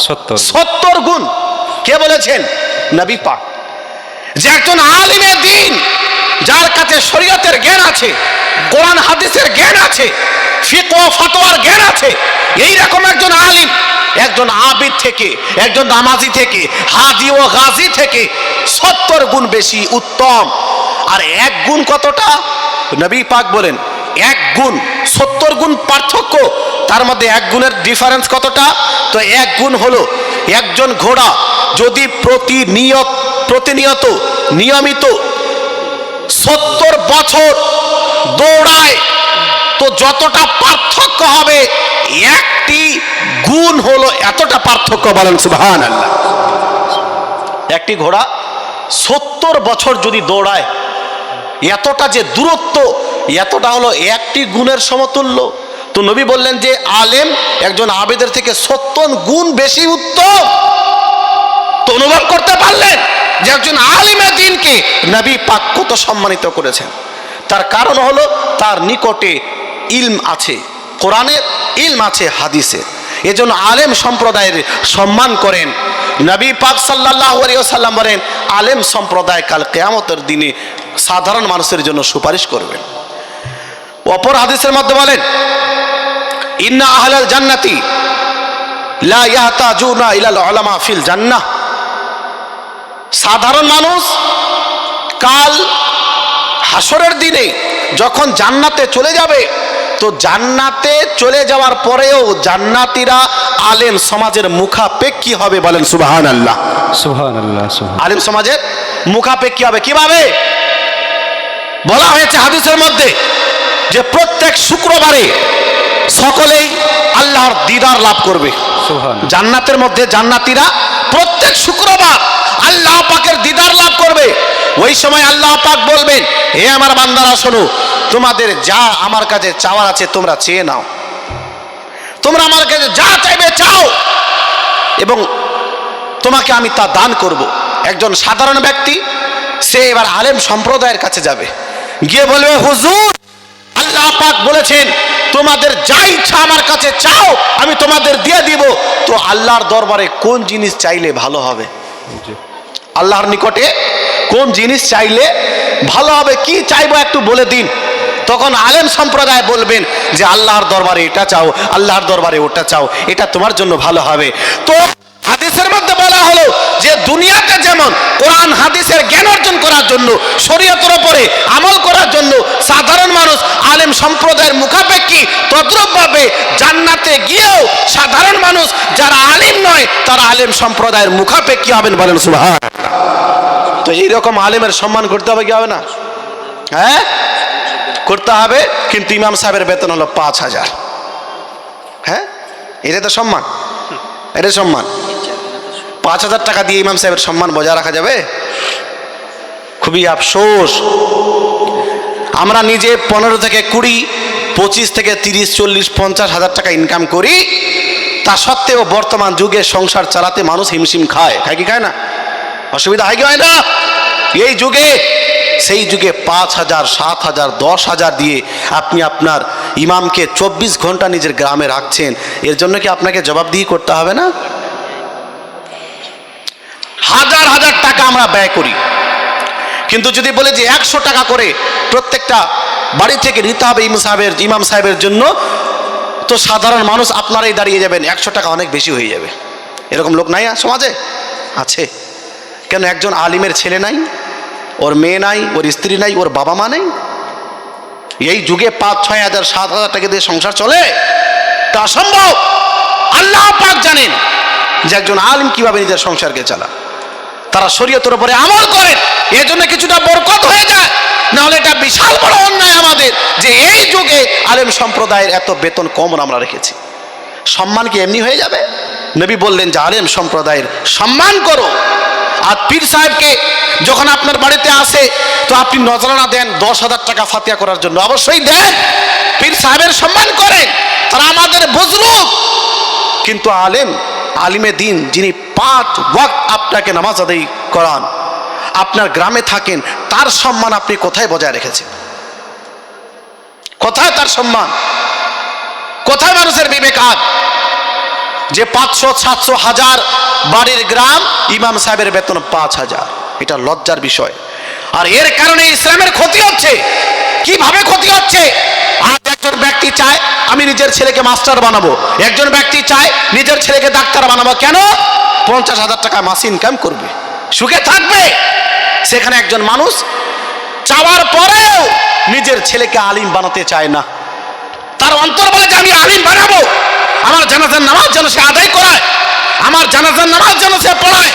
70। 70 গুণ। কে বলেছেন? নবী পাক। যে একজন আলিমে দ্বীন, যার কাছে শরীয়তের জ্ঞান আছে, কোরআন হাদিসের জ্ঞান আছে, ফিকহ ও ফতোয়ার জ্ঞান আছে, এই রকম একজন আলিম, একজন আবিদ থেকে, একজন নামাজি থেকে, হাজি ও গাজী থেকে 70 গুণ বেশি উত্তম। আর এক গুণ কতটা? নবী পাক বলেন 1 গুণ, 70 গুণ পার্থক্য, তার মধ্যে 1 গুণের ডিফারেন্স কতটা? তো 1 গুণ হলো, একজন ঘোড়া যদি প্রতিনিয়ত নিয়মিত 70 বছর দৌড়ায়, তো যতটা পার্থক্য হবে, একটি গুণ হলো এতটা পার্থক্য, বলেন সুবহানাল্লাহ। একটি ঘোড়া 70 বছর যদি দৌড়ায়, এতটা যে দূরত্ব, এতটা হলো একটি গুণের সমতুল্য। তো নবী বললেন যে আলেম একজন আবেদের থেকে 70 গুণ বেশি উত্তম। তো অনুভব করতে পারলেন যে একজন আলিমে দ্বীনকে নবী পাক কত সম্মানিত করেছেন। তার কারণ হলো তার নিকটে ইলম আছে, কোরআনের ইলম আছে, হাদিসের। এজন্য আলেম সম্প্রদায়ের সম্মান করেন। নবী পাক সাল্লাল্লাহু আলাইহি ওয়াসাল্লাম বলেন, আলেম সম্প্রদায় কাল কিয়ামতের দিনে সাধারণ মানুষের জন্য সুপারিশ করবেন। অপর হাদিসের মধ্যে বলেন, ইন্না আহলাল জান্নাতি লা ইয়াহতাজুনা ইলাল উলামা ফিল জান্নাহ। সাধারণ মানুষ কাল হাসরের দিনে যখন জান্নাতে চলে যাবে, তো জান্নাতে চলে যাওয়ার পরেও জান্নাতীরা আলেম সমাজের মুখাপেক্ষী হবে, বলেন সুবহানাল্লাহ। সুবহানাল্লাহ। আলেম সমাজের মুখাপেক্ষী হবে। কিভাবে? বলা হয়েছে হাদিসের মধ্যে যে প্রত্যেক শুক্রবারে সকলেই আল্লাহর দিদার লাভ করবে। সুবহানাল্লাহ। জান্নাতের মধ্যে জান্নাতীরা প্রত্যেক শুক্রবার আল্লাহ পাকের দিদার লাভ করবে। ওই সময় আল্লাহ পাক বলবেন, হে আমার বান্দারা শোনো, তোমাদের যা আমার কাছে চাওয়ার আছে তোমরা চেয়ে নাও, তোমরা আমার কাছে যা চাইবে চাও, এবং তোমাকে আমি তা দান করব। একজন সাধারণ ব্যক্তি সে এবার আলেম সম্প্রদায়ের কাছে যাবে, গিয়ে বলবে, হুজুর আল্লাহ পাক বলেছেন তোমাদের যা ইচ্ছা আমার কাছে চাও আমি তোমাদের দিয়ে দিব। তো আল্লাহর দরবারে কোন জিনিস চাইলে ভালো হবে? আল্লাহর নিকটে কোন জিনিস চাইলে ভালো হবে? কি চাইবো একটু বলে দিন। তখন আলেম সম্প্রদায় বলবেন যে আল্লাহর দরবারে এটা চাও, আল্লাহর দরবারে ওটা চাও, এটা তোমার জন্য ভালো হবে। তো হাদিসের মধ্যে বলা হলো যে দুনিয়াতে যেমন কোরআন হাদিসের জ্ঞান অর্জন করার জন্য, শরীয়তের উপরে আমল করার জন্য সাধারণ মানুষ আলেম সম্প্রদায়ের মুখাপেক্ষী, তদ্রূপভাবে জান্নাতে গিয়েও সাধারণ মানুষ যারা আলিম নয় তারা আলেম সম্প্রদায়ের মুখাপেক্ষী হবেন, বলেন সুবহানাল্লাহ। তো এইরকম আলেমের সম্মান করতে হবে কি হবে না? হ্যাঁ, করতে হবে। কিন্তু ইমাম সাহেবের বেতন হলো 5000। হ্যাঁ, এটা তো সম্মান, এটা সম্মান। 5000 টাকা দিয়ে ইমাম সাহেবের সম্মান বজায় রাখা যাবে? খুবই আফসোস। আমরা নিজে 15 থেকে 20, 25 থেকে 30, 40, 50 হাজার টাকা ইনকাম করি, তা সত্ত্বেও বর্তমান যুগে সংসার চালাতে মানুষ হিমশিম খায়। খায় কি খায় না? অসুবিধা হয় কি হয় না? এই যুগে, সেই যুগে 5000, 7000, 10000 দিয়ে আপনি আপনার ইমামকে 24 ঘন্টা নিজের গ্রামে রাখছেন। এর জন্য কি আপনাকে জবাবদিহি করতে হবে না? হাজার হাজার টাকা আমরা ব্যয় করি, কিন্তু যদি বলে যে 100 টাকা করে প্রত্যেকটা বাড়ি থেকে নিতে হবে ইমাম সাহেবের জন্য, তো সাধারণ মানুষ আপনারাই দাঁড়িয়ে যাবেন, 100 টাকা অনেক বেশি হয়ে যাবে। এরকম লোক নাই সমাজে? আছে। কেন? একজন আলিমের ছেলে নাই, ওর মেয়ে নাই, ওর স্ত্রী নাই, ওর বাবা মা নেই। এই যুগে 5, 6000, 7000 টাকা দিয়ে সংসার চলে? তা অসম্ভব। আল্লাহ পাক জানেন যে একজন আলিম কিভাবে নিজের সংসারকে চালায়। তারা শরীয়তের উপরে আমল করেন, এর জন্য কিছুটা বরকত হয়ে যায়। নাহলে এটা বিশাল বড় অন্যায় আমাদের যে এই যুগে আলেম সম্প্রদায়ের এত বেতন কম আমরা রেখেছি। সম্মান কি এমনি হয়ে যাবে? নবী বললেন যে আলেম সম্প্রদায়ের সম্মান করো। আর পীর সাহেবকে যখন আপনার বাড়িতে আসে, তো আপনি নজরানা দেন 10,000 টাকা ফাতিহা করার জন্য, অবশ্যই দেন। পীর সাহেবের সম্মান করেন, তারা আমাদের বুজুর্গ। কিন্তু আলিমে দ্বীন যিনি 5 ওয়াক্ত আপনাকে নামাজ আদায় করান, আপনার গ্রামে থাকেন, তার সম্মান আপনি কোথায় বজায় রেখেছেন? কোথায় তার সম্মান? কোথায় মানুষের বিবেক? আজ যে 500, 700, 1000 বাড়ির গ্রাম, ইমাম সাহেবের বেতন 5000। এটা লজ্জার বিষয়। আর এর কারণে ইসলামের ক্ষতি হচ্ছে। কিভাবে ক্ষতি হচ্ছে? আজ একজন ব্যক্তি চায় আমি নিজের ছেলেকে মাস্টার বানাবো, একজন ব্যক্তি চায় নিজের ছেলেকে ডাক্তার বানাবো। কেন? 50,000 টাকা মাস ইনকাম করবে, সুখে থাকবে। সেখানে একজন মানুষ চাওয়ার পরেও নিজের ছেলেকে আলিম বানাতে চায় না। তার অন্তর বলে যে আমি আলিম বানাবো, আমার জানাজার নামাজ যেন সে আদায় করায়, আমার জানাজার নামাজ যেন সে পড়ায়।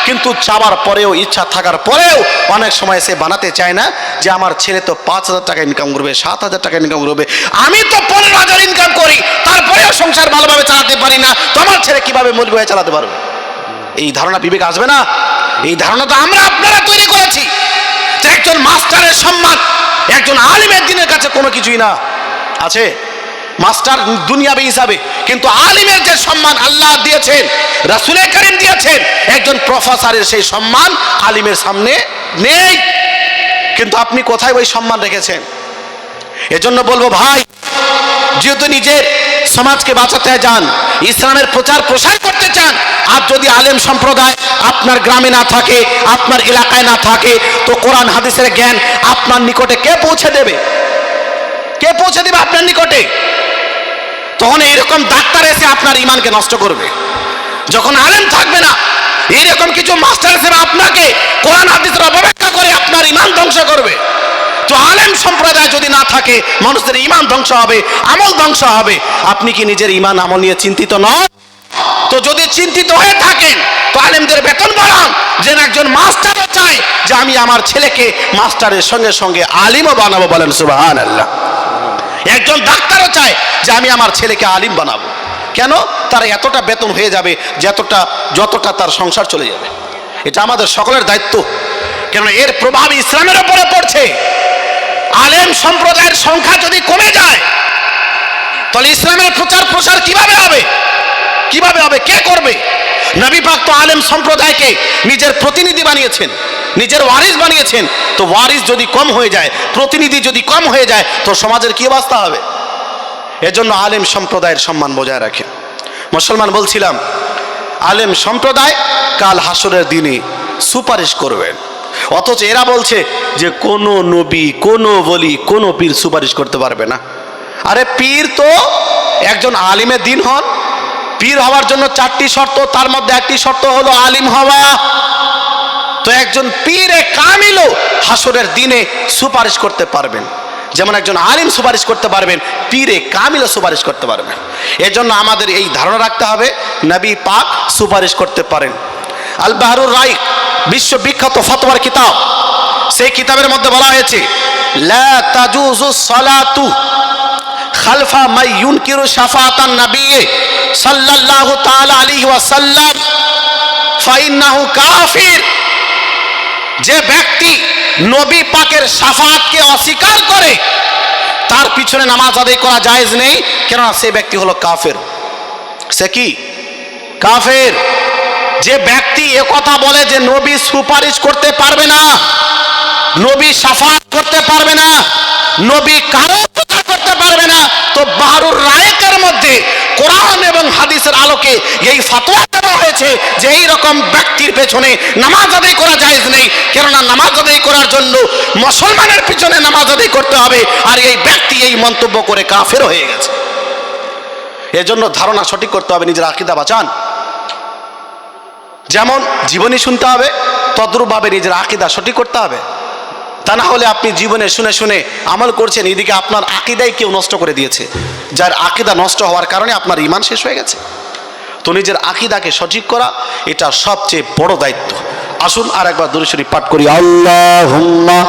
কিন্তু চাওয়ার পরেও, ইচ্ছা থাকার পরেও অনেক সময় সে বানাতে চায় না যে আমার ছেলে তো 5,000 টাকা ইনকাম করবে, 7,000 টাকা ইনকাম করবে, আমি তো 15,000 ইনকাম করি, তারপরেও সংসার ভালোভাবে চালাতে পারি না, তো আমার ছেলে কিভাবে মৌলবি হয়ে চালাতে পারবে? এই ধারণা বিবেক আসবে না? এই ধারণা তো আমরা আপনারা তৈরি করেছি যে একজন মাস্টারের সম্মান একজন আলিমের দিনের কাছে কোনো কিছুই না। আছে মাস্টার দুনিয়াবি হিসাবে, কিন্তু আলিমের যে সম্মান আল্লাহ দিয়েছেন, রাসূল কারীম দিয়েছেন, একজন প্রফেসরের সেই সম্মান আলিমের সামনে নেই। কিন্তু আপনি কোথায় ওই সম্মান রেখেছেন? এজন্য বলবো ভাই, যেহেতু নিজের সমাজকে বাঁচাতে যান, ইসলামের প্রচার প্রসার করতে চান, আর যদি আলেম সম্প্রদায় আপনার গ্রামে না থাকে, আপনার এলাকায় না থাকে, তো কোরআন হাদিসের জ্ঞান আপনার নিকটে কে পৌঁছে দেবে? কে পৌঁছে দেবে আপনার নিকটে? তখন এইরকম ডাক্তার এসে আপনার ইমানকে নষ্ট করবে। যখন আলেম থাকবে না, এইরকম কিছু মাস্টার এসে আপনাকে কোরআন হাদিসের অবব্যাখ্যা করে আপনার ইমান ধ্বংস করবে। তো আলেম সম্প্রদায় যদি না থাকে, মানুষের ইমান ধ্বংস হবে, আমল ধ্বংস হবে। আপনি কি নিজের ইমান আমল নিয়ে চিন্তিত নন? তো যদি চিন্তিত হয়ে থাকেন, তো আলেমদের বেতন বাড়ান। যে একজন মাস্টারও চায় যে আমি আমার ছেলেকে মাস্টারের সঙ্গে সঙ্গে আলিমও বানাবো, বলেন সুবহানাল্লাহ। একজন ডাক্তারও চায় যে আমি আমার ছেলেকে আলিম বানাবো। কেন? তার এতটা বেতন হয়ে যাবে যতটা তার সংসার চলে যাবে। এটা আমাদের সকলের দায়িত্ব, কেন এর প্রভাব ইসলামের উপরে পড়ছে। আলেম সম্প্রদায়ের সংখ্যা যদি কমে যায়, তাহলে ইসলামের প্রচার প্রসার কিভাবে হবে? কিভাবে হবে? কে করবে? নবী পাক তো আলেম সম্প্রদায়কে নিজের প্রতিনিধি বানিয়েছেন, নিজের ওয়ারিস বানিয়েছেন। তো ওয়ারিস যদি কম হয়ে যায়, প্রতিনিধি যদি কম হয়ে যায়, তো সমাজের কি অবস্থা হবে? এজন্য আলেম সম্প্রদায়ের সম্মান বজায় রাখে। মুসলমান বলছিলাম, আলেম সম্প্রদায় কাল হাসরের দিনে সুপারিশ করবেন, অথচ এরা বলছে যে কোনো নবী, কোনো বলি, কোনো পীর সুপারিশ করতে পারবে না। আরে পীর তো একজন আলিমের দিন হন। পীর হওয়ার জন্য 4টি শর্ত, তার মধ্যে একটি শর্ত হলো আলিম হওয়া। তো একজন পীরে কামিলও হাসরের দিনে সুপারিশ করতে পারবেন, যেমন একজন আলিম সুপারিশ করতে পারবেন, পীরে কামিলও সুপারিশ করতে পারবেন। এজন্য আমাদের এই ধারণা রাখতে হবে, নবী পাক সুপারিশ করতে পারেন। আল বাহরুর রাইক বিশ্ববিখ্যাত ফতোয়ার কিতাব, সেই কিতাবের মধ্যে বলা হয়েছে লা তাজুজু সালাতু খালফা মান ইউনকিরু শাফাআতান নবী সাল্লাল্লাহু তাআলা আলাইহি ওয়াসাল্লাম ফাইন্নাহু কাফির। যে ব্যক্তি নবী পাকের শাফাআতকে অস্বীকার করে, তার পিছনে নামাজ আদায় করা জায়েজ নেই, কেননা সে ব্যক্তি হলো কাফের। সে কি? কাফের। যে ব্যক্তি কথা বলে যে নবী সুপারিশ করতে পারবে না, নবী শাফাআত করতে পারবে না, নবী কারো উপকার করতে পারবে না, তো বাহরুর রায়েকের মধ্যে কোরআন এবং হাদিসের আলোকে এই ফতোয়া দেওয়া হয়েছে যে এই রকম ব্যক্তির পেছনে নামাজ আদায় করা জায়েজ নেই, কেননা নামাজ আদায় করার জন্য মুসলমানের পিছনে নামাজ আদায় করতে হবে, আর এই ব্যক্তি এই মন্তব্য করে কাফের হয়ে গেছে। এজন্য ধারণা সঠিক করতে হবে, নিজের আকীদা বাঁচান। যেমন জীবনী শুনতে হবে, তদ্রূপভাবে নিজের আকীদা সঠিক করতে হবে। তা না হলে আপনি জীবনে শুনে শুনে আমল করছেন, এদিকে আপনার আকীদাই কেউ নষ্ট করে দিয়েছে, যার আকীদা নষ্ট হওয়ার কারণে আপনার ঈমান শেষ হয়ে গেছে। তো নিজের আকীদাকে সঠিক করা এটা সবচেয়ে বড় দায়িত্ব। আসুন আর একবার দুরূদ শরীফ পাঠ করি। আল্লাহুম্মা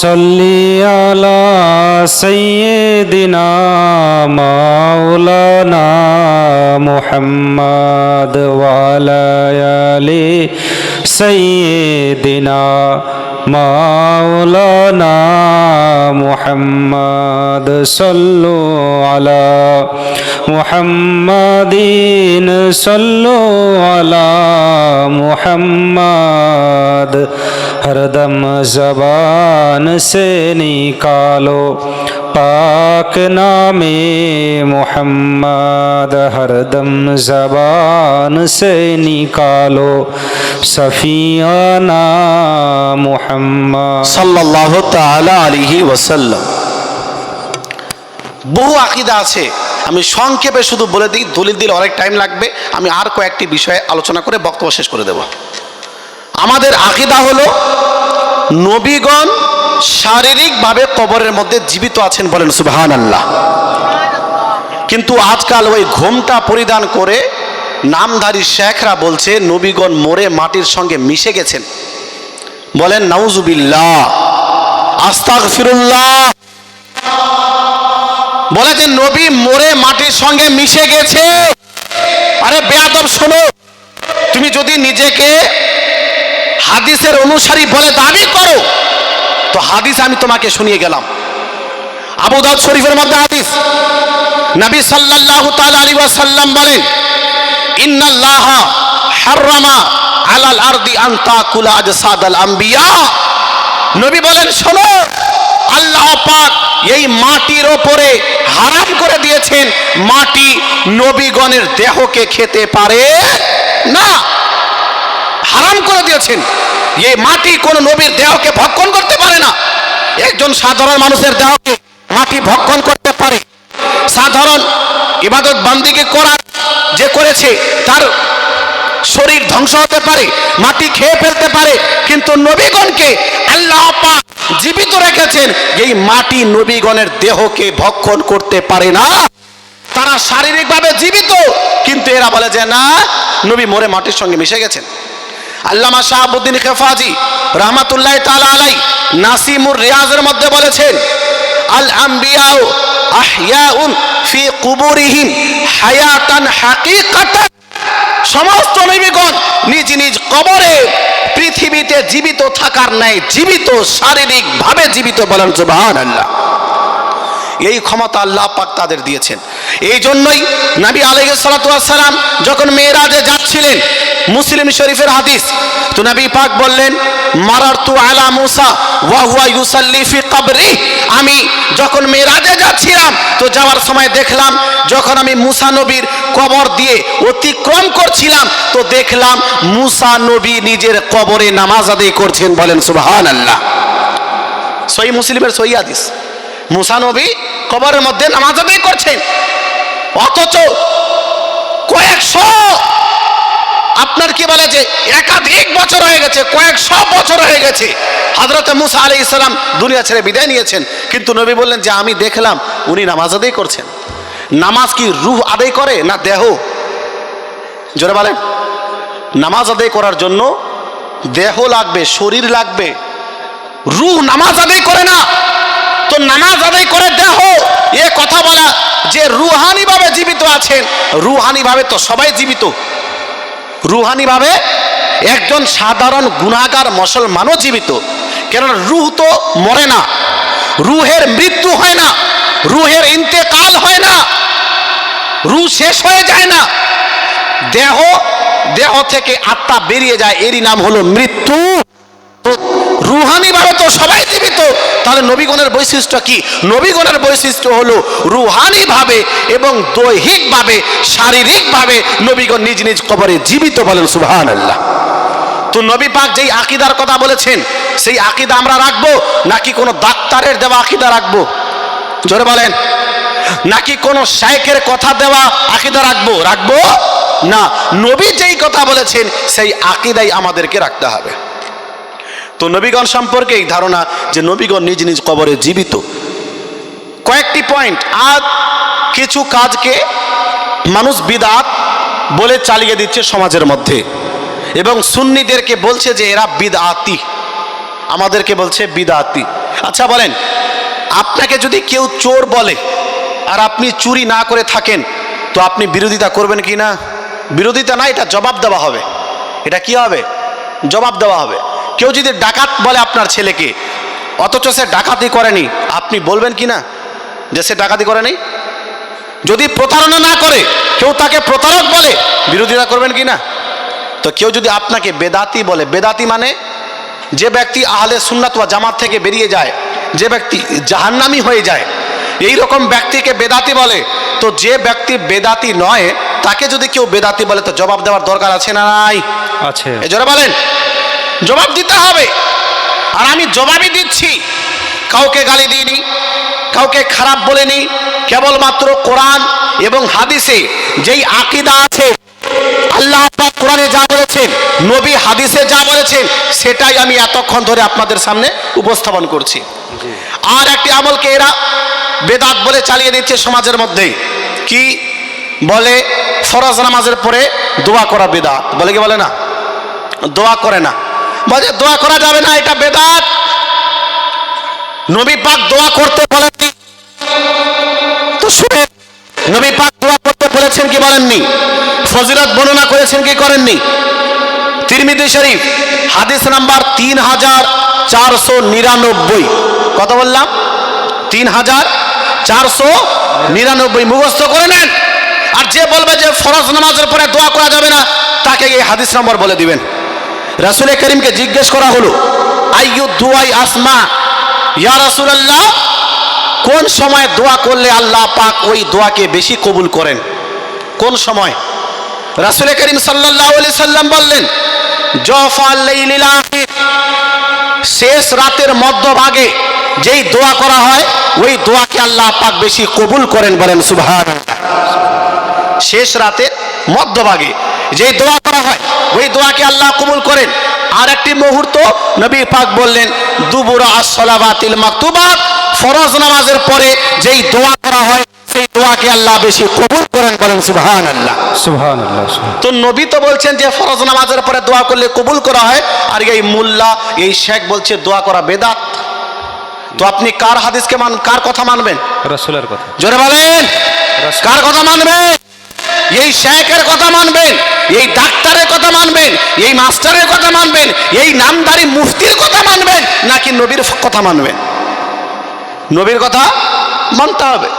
সাল্লি আলা সাইয়্যিদিনা মাওলানা মুহাম্মদ ওয়া আলা আলি সাইয়্যিদিনা মাওলানা মুহাম্মদ সাল্লু আলা মুহাম্মাদিন সাল্লু আলা मुहम्मद हरदम ज़बान से निकालो पाक नामे मोहम्मद हरदम ज़बान से निकालो सफियाना मोहम्मद সাল্লাল্লাহু তাআলা আলাইহি ওয়াসাল্লাম। বহু আকীদা আছে, আমি সংক্ষেপে শুধু বলে দিই, দলিল দিলে অনেক টাইম লাগবে। আমি আর কয়েকটি বিষয়ে আলোচনা করে বক্তব্য শেষ করে দেব। আমাদের আকীদা হলো নবীগণ শারীরিকভাবে কবরের মধ্যে জীবিত আছেন, বলেন সুবহানাল্লাহ। কিন্তু আজকাল ওই ঘোমটা পরিধান করে নামধারী শেখরা বলছে নবীগণ মরে মাটির সঙ্গে মিশে গেছেন। বলেন নাউজুবিল্লাহ, আস্তাগফিরুল্লাহ। বলে যে নবী মরে মাটির সঙ্গে মিশে গেছে। আরে বেয়াদব শোনো, তুমি যদি নিজেকে হাদিসের অনুসারী বলে দাবি করো তো হাদিস আমি তোমাকে শুনিয়ে গেলাম। আবু দাউদ শরীফের মধ্যে হাদিস, নবী সাল্লাল্লাহু তাআলা আলাইহি ওয়াসাল্লাম বলেন, ইন্নাল্লাহা হাররামা আলাল আরদি আন তাকুলা আজসাদাল আম্বিয়া। নবী বলেন শোনো, আল্লাহ পাক এই মাটির ওপরে হারাম করে দিয়েছেন মাটি নবীগণের দেহকে খেতে পারে না। হারাম করে দিয়েছেন, এই মাটি কোন নবীর দেহকে ভক্ষণ করতে পারে না। একজন সাধারণ মানুষের দেহকে মাটি ভক্ষণ করতে পারে, সাধারণ ইবাদত বান্দিকে করার যে করেছে তার শরীর ধ্বংস হতে পারে, মাটি খেয়ে ফেলতে পারে, কিন্তু নবীগণকে আল্লাহ পাক জীবিত রেখেছেন, এই মাটি নবীগণের দেহকে ভক্ষণ করতে পারে না। তারা শারীরিকভাবে জীবিত, কিন্তু এরা বলে যে না, নবী মরে মাটির সঙ্গে মিশে গেছেন। আল্লামা শাহাবুদ্দিন খেফাজি রাহমাতুল্লাহ তাআলা আলাই নাসিমুর রিয়াজের মধ্যে বলেছেন, আল আম্বিয়াউ আহইয়াউন ফি কুবুরিহিম হায়াতান হাকিকাতান। সমস্ত নবীগণ নিজ নিজ কবরে পৃথিবীতে জীবিত থাকার ন্যায় জীবিত, শারীরিকভাবে জীবিত, বলেন সুবহানাল্লাহ। এই ক্ষমতা আল্লাহ পাক তাদের দিয়েছেন। এই জন্যই নবী আলাইহিস সালাতু ওয়াস সালাম যখন মেরাজে যাচ্ছিলেন, মুসলিম শরীফের হাদিস, তো নবী পাক বললেন, মারারতু আলা মুসা ওয়া হুয়া ইউসাল্লি ফি কবরি। আমি যখন মেরাজে যাচ্ছিলাম তো যাওয়ার সময় দেখলাম, যখন আমি মুসা নবীর কবর দিয়ে অতিক্রম করছিলাম তো দেখলাম মুসা নবী নিজের কবরে নামাজ আদায় করছেন, বলেন সুবহানাল্লাহ। সহিহ মুসলিমের সহিহ হাদিস, মুসা নবী কবরের মধ্যে নামাজ আদায় করছেন। অথচ কয়েকশো, আপনার কি বলে যে একাধিক বছর হয়ে গেছে, কয়েকশো বছর হয়ে গেছে হযরত মুসা আলাইহিস সালাম দুনিয়া ছেড়ে বিদায় নিয়েছেন, কিন্তু নবী বললেন যে আমি দেখলাম উনি নামাজ আদায় করছেন। নামাজ কি রূহ আদায় করে না দেহ? জোরে বলেন। নামাজ আদায় করার জন্য দেহ লাগবে, শরীর লাগবে, রূহ নামাজ আদায় করে না। তো নামাজ আদায় করে দেহ, এ কথা বলা যে রুহানি ভাবে জীবিত আছেন, রুহানি ভাবে তো সবাই জীবিত। রুহানি ভাবে একজন সাধারণ গুনাহগার মুসলমানও জীবিত, কেননা রূহ তো মরে না, রুহের মৃত্যু হয় না, রুহের ইন্তেকাল হয় না, রূহ শেষ হয়ে যায় না। দেহ থেকে আত্মা বেরিয়ে যায়, এরই নাম হলো মৃত্যু। রুহানি ভাবে তো সবাই জীবিত, তাহলে নবীগণের বৈশিষ্ট্য কি? নবীগণের বৈশিষ্ট্য হলো রুহানি ভাবে এবং দৈহিক ভাবে, শারীরিক ভাবে নবীগণ নিজ নিজ কবরে জীবিত, বলেন সুবহানাল্লাহ। তো নবী পাক যেই আকীদার কথা বলেছেন সেই আকীদা আমরা রাখবো নাকি কোনো ডাক্তারের দেওয়া আকীদা রাখবো? জোরে বলেন। নাকি কোনো শাইখের কথা দেওয়া আকীদা রাখবো না, নবী যেই কথা বলেছেন সেই আকীদাই আমাদেরকে রাখতে হবে। তো নবীগণ সম্পর্কে এই ধারণা যে নবীগণ নিজ নিজ কবরে জীবিত। কয়েকটি পয়েন্ট। আজ কিছু কাজকে মানুষ বিদআত বলে চালিয়ে দিচ্ছে সমাজের মধ্যে, এবং সুন্নিদেরকে বলছে যে এরা বিদআতি, আমাদেরকে বলছে বিদআতি। আচ্ছা বলেন, আপনাকে যদি কেউ চোর বলে আর আপনি চুরি না করে থাকেন তো আপনি বিরোধিতা করবেন কি না? বিরোধিতা না, এটা জবাব দেওয়া হবে। এটা কি হবে? জবাব দেওয়া হবে। কেউ যদি ডাকাত বলে আপনার ছেলেকে, অথচ সে ডাকাতি করেনি, আপনি বলবেন কি না যে সে ডাকাতি করেনি? যদি প্রতারণা না করে কেউ তাকে প্রতারক বলে, বিরোধিতা করবেন কি না? তো কেউ যদি আপনাকে বেদাতি বলে, বেদাতি মানে যে ব্যক্তি আহলে সুন্নাত ওয়াল জামাত থেকে বেরিয়ে যায়, যে ব্যক্তি জাহান্নামী হয়ে যায়, এই রকম ব্যক্তিকে বেদাতি বলে। তো যে ব্যক্তি বেদাতি নয় তাকে যদি কেউ বেদাতি বলে তো জবাব দেওয়ার দরকার আছে না নাই? আছে। এই জোরে বলেন, জবাব দিতে হবে। আর আমি জবাবই দিচ্ছি, কাউকে গালি দিইনি, কাউকে খারাপ বলিনি, কেবলমাত্র কোরআন এবং হাদিসে যেই আকীদা আছে, আল্লাহ পাক কোরআনে যা বলেছেন, নবী হাদিসে যা বলেছেন, সেটাই আমি এতক্ষণ ধরে আপনাদের সামনে উপস্থাপন করছি। আর একটি আমলকে এরা বেদাত বলে চালিয়ে দিচ্ছে সমাজের মধ্যে। কি বলে? ফরজ নামাজের পরে দোয়া করা বেদাত। বলে কি বলে না? দোয়া করে না, বলে দোয়া করা যাবে না, এটা বেদাত। নবী পাক দোয়া করতে বলেননি তো শুনে, নবী পাক দোয়া করতে বলেছেন কি বলেননি? ফজিলত বর্ণনা করেছেন কি করেননি? তিরমিজি শরীফ হাদিস নাম্বার 3499। কত বললাম? 3499 মুখস্থ করে নেন। আর যে বলবে যে ফরজ নামাজের পরে দোয়া করা যাবে না, তাকে এই হাদিস নম্বর বলে দিবেন। রাসূল করিমকে জিজ্ঞেস করা হলো, আইয়ু দুআই আসমা ইয়া রাসূলুল্লাহ, কোন সময় দোয়া করলে আল্লাহ পাক ওই দোয়াকে বেশি কবুল করেন? কোন সময়? রাসূল করিম সাল্লাল্লাহু আলাইহি সাল্লাম বললেন, জফাল লাইলিল আখির, শেষ রাতের মধ্যভাগে যেই দোয়া করা হয় ওই দোয়াকে আল্লাহ পাক বেশি কবুল করেন। বলেন সুবহানাল্লাহ। শেষ রাতের মধ্যভাগে যেই দোয়া করা হয় ওই দোয়াকে আল্লাহ কবুল করেন। আর একটি মুহূর্ত নবী পাক বললেন, দুবুরা আস-সালাওয়াতিল মাকতুবাত, ফরজ নামাজের পরে যেই দোয়া করা হয় সেই দোয়াকে আল্লাহ বেশি কবুল করেন। বলেন সুবহানাল্লাহ। সুবহানাল্লাহ। তো নবী তো বলছেন যে ফরজ নামাজের পরে দোয়া করলে কবুল করা হয়, আর এই মোল্লা এই শেখ বলছে দোয়া করা বেদাত। তো আপনি কার হাদিসকে কার কথা মানবেন? রাসূলের কথা। জোরে বলেন, কার কথা মানবেন? এই শেখের কথা মানবেন, এই ডাক্তারের কথা মানবেন, এই মাস্টারের কথা মানবেন, এই নামধারী মুফতির কথা মানবেন, নাকি নবীর কথা মানবেন? নবীর কথা মানতে হবে।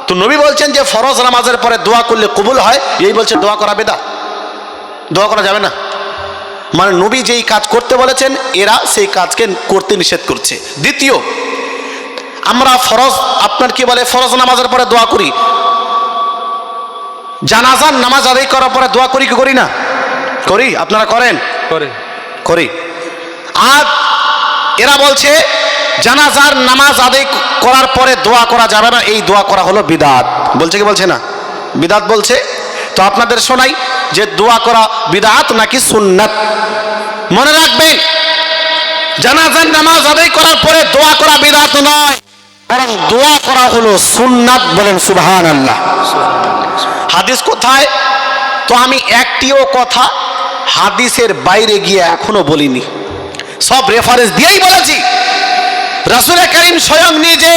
তো নবী বলছেন যে ফরজ নামাজের পরে দোয়া করলে কবুল হয়, এই বলছে দোয়া করা বেদাত, দোয়া করা যাবে না। মানে নবী যেই কাজ করতে বলেছেন এরা সেই কাজকে করতে নিষেধ করছে। দ্বিতীয়, আমরা ফরজ, আপনার কি বলে, ফরজ নামাজের পরে দোয়া করি, জানাজার নামাজ আদায় করার পরে দোয়া করি কি করি না? করি। আপনারা করেন? করি। আর এরা বলছে জানাজার নামাজ আদায় করার পরে দোয়া করা যাবে না, এই দোয়া করা হলো বিদআত। বলছে কি বলছে না? বিদআত বলছে। তো আপনাদের শোনাই যে দোয়া করা বিদআত নাকি সুন্নাত। মনে রাখবেন, জানাজার নামাজ আদায় করার পরে দোয়া করা বিদআত নয়, বরং দোয়া করা হলো সুন্নাত। বলেন সুবহানাল্লাহ। হাদিস কোথায়? তো আমি একটিও কথা হাদিসের বাইরে গিয়ে এখনো বলিনি, সব রেফারেন্স দিয়েই বলেছি। রাসূল করিম স্বয়ং নিজে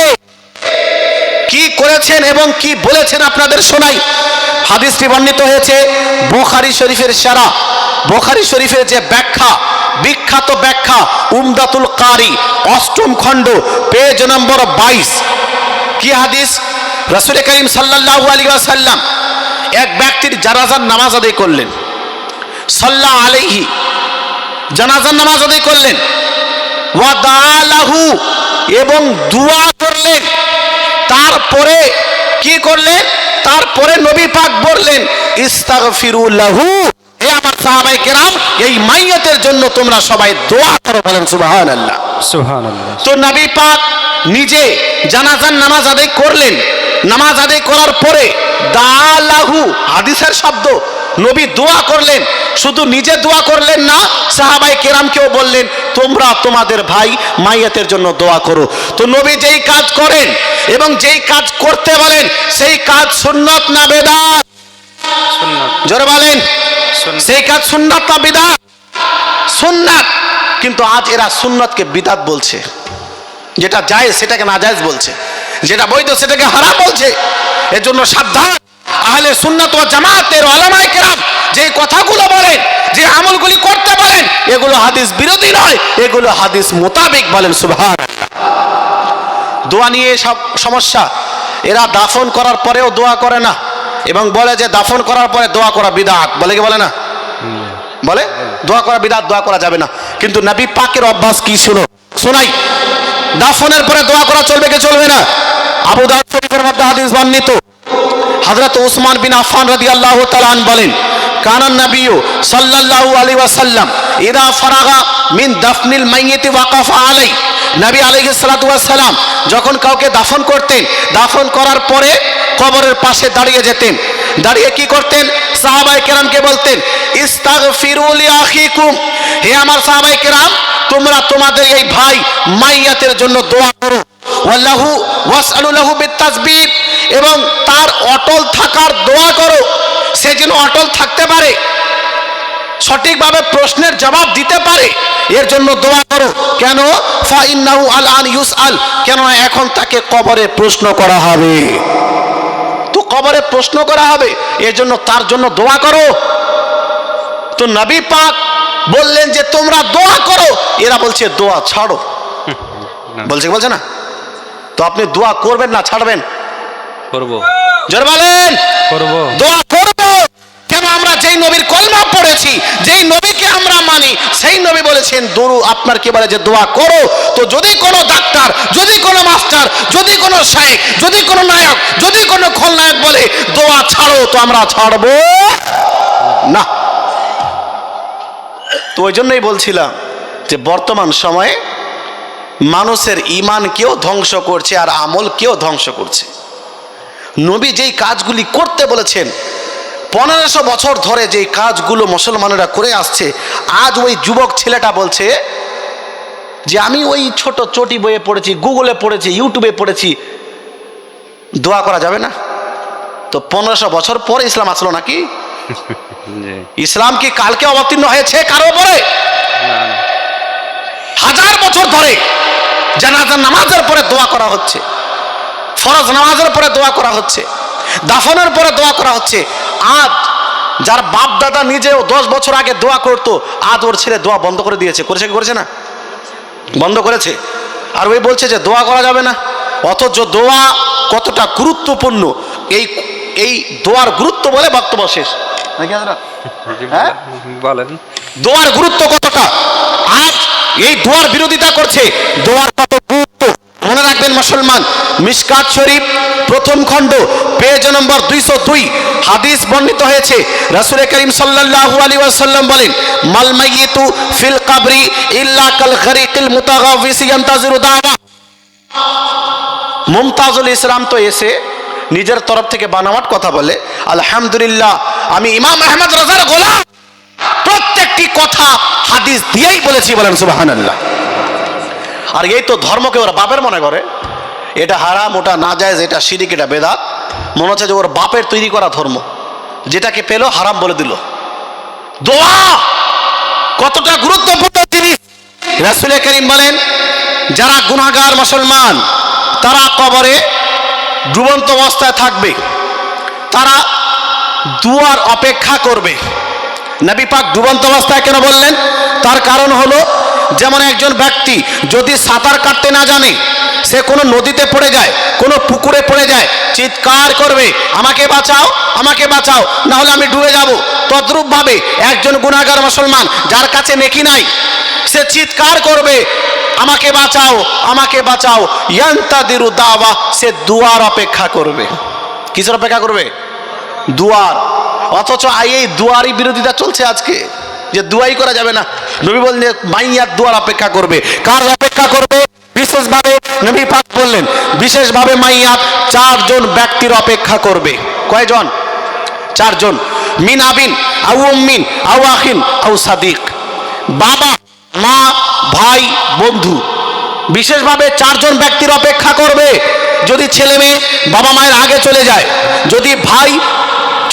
কি করেছেন এবং কি বলেছেন আপনাদের শোনাই। হাদিসটি বর্ণিত হয়েছে বুখারী শরীফের সেরা, বুখারী শরীফের যে ব্যাখ্যা, বিখ্যাত ব্যাখ্যা উমদাতুল কারি, ৮ম খণ্ড, পেজ নম্বর ২২। কি হাদিস? রাসূল করিম সাল্লাল্লাহু আলাইহি ওয়াসাল্লাম এক ব্যক্তির জানাজার নামাজ আদায় করলেন, সাল্লাল্লাহু আলাইহি, জানাজার নামাজ আদায় করলেন, ওয়া দাআলাহু, এবং দোয়া করলেন। তারপরে কি করলেন? তারপরে নবী পাক বললেন, ইস্তাগফিরু লাহু, হে আমার সাহাবায়ে কেরাম, এই মাইয়তের জন্য তোমরা সবাই দোয়া করো। বলেন সুবহানাল্লাহ। সুবহানাল্লাহ। তো নবী পাক নিজে জানাজার নামাজ আদায় করলেন, নামাজ আদায় করার পরে দাআলাহু, হাদিসের শব্দ, নবী দোয়া করলেন। শুধু নিজে দোয়া করলেন না, সাহাবায়ে কেরামকেও বললেন তোমরা তোমাদের ভাই মাইয়াতের জন্য দোয়া করো। তো নবী যেই কাজ করেন এবং যেই কাজ করতে বলেন সেই কাজ সুন্নাত না বেদাত? সুন্নাত। জোরে বলেন, সেই কাজ সুন্নাত না বিদআত? সুন্নাত। কিন্তু আজ এরা সুন্নাতকে বিদআত বলছে, যেটা জায়েজ সেটাকে নাজায়েজ বলছে, যেটা বৈধ সেটাকে হারাম বলছে। এর জন্য সাবধান। আহলে সুন্নাত ওয়াল জামাতের উলামায়ে কেরাম যে কথাগুলো বলেন, যে আমলগুলি করতে বলেন, এগুলো হাদিস বিরোধী নয়, এগুলো হাদিস মোতাবেক। বলেন সুবহানাল্লাহ। দোয়া নিয়ে সব সমস্যা। এরা দাফন করার পরেও দোয়া করে না এবং বলে যে দাফন করার পরে দোয়া করা বিদআত। বলে কি বলে না? বলে দোয়া করা বিদআত, দোয়া করা যাবে না। কিন্তু নবী পাকের অভ্যাস কি ছিল শোনাই। দাফনের পরে দোয়া করা চলবে কি চলবে না? আবু দাউদ শরীফের মধ্যে হাদিস বর্ণিত, হযরত উসমান বিন আফফান রাদিয়াল্লাহু তাআলা আনহু বলেন, কানান নবিয়্যু সাল্লাল্লাহু আলাইহি ওয়াসাল্লাম ইযা ফারাগা মিন দাফনিল মাইয়িতি ওয়াকাফা আলাই। নবী আলাইহিস সালাতু ওয়াস সালাম যখন কাউকে দাফন করতেন, দাফন করার পরে কবরের পাশে দাঁড়িয়ে যেতেন। দাঁড়িয়ে কি করতেন? সাহাবায়ে কেরামকে বলতেন, ইস্তাগফিরু লি আখিকুম, হে আমার সাহাবায়ে কেরাম, তোমরা তোমাদের এই ভাই মাইয়াতের জন্য দোয়া করো। ওয়াল্লাহু ওয়াসআলু লাহু বিতাসবিত, এবং তার অটল থাকার দোয়া করো, সে যেন অটল থাকতে পারে, সঠিকভাবে প্রশ্নের জবাব দিতে পারে, এর জন্য দোয়া করো। কেন? ফাইন্নাহু আলান ইউসআল, কেন এখন তাকে কবরে প্রশ্ন করা হবে, তো কবরে প্রশ্ন করা হবে, এর জন্য তার জন্য দোয়া করো। তো নবী পাক বললেন যে তোমরা দোয়া করো, এরা বলছে দোয়া ছাড়ো, বলছে না। তো আপনি দোয়া করবেন না ছাড়বেন? করব, জোরে বলেন। করব। দোয়া করব। কেন? আমরা যেই নবীর কলমা পড়েছি, যেই নবীকে আমরা মানি, সেই নবী বলেছেন দরু আপনার কি বলে যে দোয়া করো। তো যদি কোনো ডাক্তার, যদি কোনো মাস্টার, যদি কোনো শায়েখ, যদি কোনো নায়ক, যদি কোনো খলনায়ক বলে দোয়া ছাড়ো, তো আমরা ছাড়বো না। তো ওই জন্যই বলছিলাম যে বর্তমান সময়ে মানুষের ঈমানকেও ধ্বংস করছে আর আমলকেও ধ্বংস করছে। নবী যেই কাজগুলি করতে বলেছেন, 1500 বছর ধরে যেই কাজগুলো মুসলমানেরা করে আসছে, আজ ওই যুবক ছেলেটা বলছে যে আমি ওই ছোট চটি বইয়ে পড়েছি, গুগলে পড়েছি, ইউটিউবে পড়েছি, দোয়া করা যাবে না। তো 1500 বছর পরে ইসলাম আসলো নাকি? ইসলাম কি কালকে অবতীর্ণ হয়েছে কারো উপরে? হাজার বছর ধরে জানাজার নামাজের পরে দোয়া করা হচ্ছে, ফরজ নামাজের পরে দোয়া করা হচ্ছে, দাফনের পরে দোয়া করা হচ্ছে। আজ যার বাপ দাদা নিজেও 10 বছর আগে দোয়া করতো, আজ ওর ছেলে দোয়া বন্ধ করে দিয়েছে। করেছে কি করেছে না? বন্ধ করেছে। আর ওই বলছে যে দোয়া করা যাবে না। অথচ দোয়া কতটা গুরুত্বপূর্ণ, এই দোয়ার গুরুত্ব বলে বক্তব্য শেষ নাকি? হ্যাঁ, বলেন দোয়ার গুরুত্ব কতটা। আজ এই দোয়ার বিরোধিতা করছে। দোয়ার কত গুরুত্ব মনে রাখবেন মুসলমান। মিশকাত শরীফ প্রথম খণ্ড পেজ নম্বর 202 হাদিস বর্ণিত হয়েছে। রাসূল করিম সাল্লাল্লাহু আলাইহি ওয়াসাল্লাম বলেন, মাল মাইয়িতু ফিল কবরি ইল্লা কাল গরিকিল মুতাগাফিস ইয়ান্তাজিরু দাওয়া। মুমতাজুল ইসলাম তো এসে নিজের তরফ থেকে বানাওয়াট কথা বলে, আলহামদুলিল্লাহ আমি ইমাম আহমদ রাজার গোলাম, প্রত্যেকটি কথা হাদিস দিয়েই বলেছি, বলেন সুবহানাল্লাহ। আর এই তো ধর্মকে ওরা বাপের মনে করে, এটা হারাম, ওটা নাজায়েজ, এটা শিরিক, এটা বেদাত। মনে হচ্ছে যে ওর বাপের তৈরি করা ধর্ম, যেটাকে পেলো হারাম বলে দিল। দোয়া কতটা গুরুত্বপূর্ণ জিনিস। রাসূল করিম বলেন, যারা গুনাহগার মুসলমান তারা কবরে ডুবন্ত অবস্থায় থাকবে, তারা দুয়ার অপেক্ষা করবে। নবী পাক ডুবন্ত অবস্থায় কেন বললেন? তার কারণ হলো, যেমন একজন ব্যক্তি যদি সাঁতার কাটতে না জানে, সে কোনো নদীতে পড়ে যায়, কোনো পুকুরে পড়ে যায়, চিৎকার করবে, আমাকে বাঁচাও, আমাকে বাঁচাও, না হলে আমি ডুবে যাব। তদ্রূপ ভাবে একজন গুনাহগার মুসলমান যার কাছে নেকি নাই, সে চিৎকার করবে, আমাকে বাঁচাও, আমাকে বাঁচাও, ইয়ান্তাদিরু দাওয়া, সে দুয়ার অপেক্ষা করবে। কিসের অপেক্ষা করবে? দুয়ার। অথচ এই দুয়ারই বিরোধিতা চলছে আজকে, যে দুয়াই করা যাবে না। নবী বললেন মাইয়াত দুয়ার অপেক্ষা করবে। কার অপেক্ষা করবে? বিশেষভাবে নবী পাক বললেন, বিশেষভাবে মাইয়াত 4 জন ব্যক্তির অপেক্ষা করবে। কয়জন? 4 জন। মিন আবিন আউ উম্মিন আউ আখিন আউ সাদিক, বাবা, মা, ভাই, বন্ধু, বিশেষভাবে 4 জন ব্যক্তির অপেক্ষা করবে। যদি ছেলে মেয়ে বাবা মায়ের আগে চলে যায়, যদি ভাই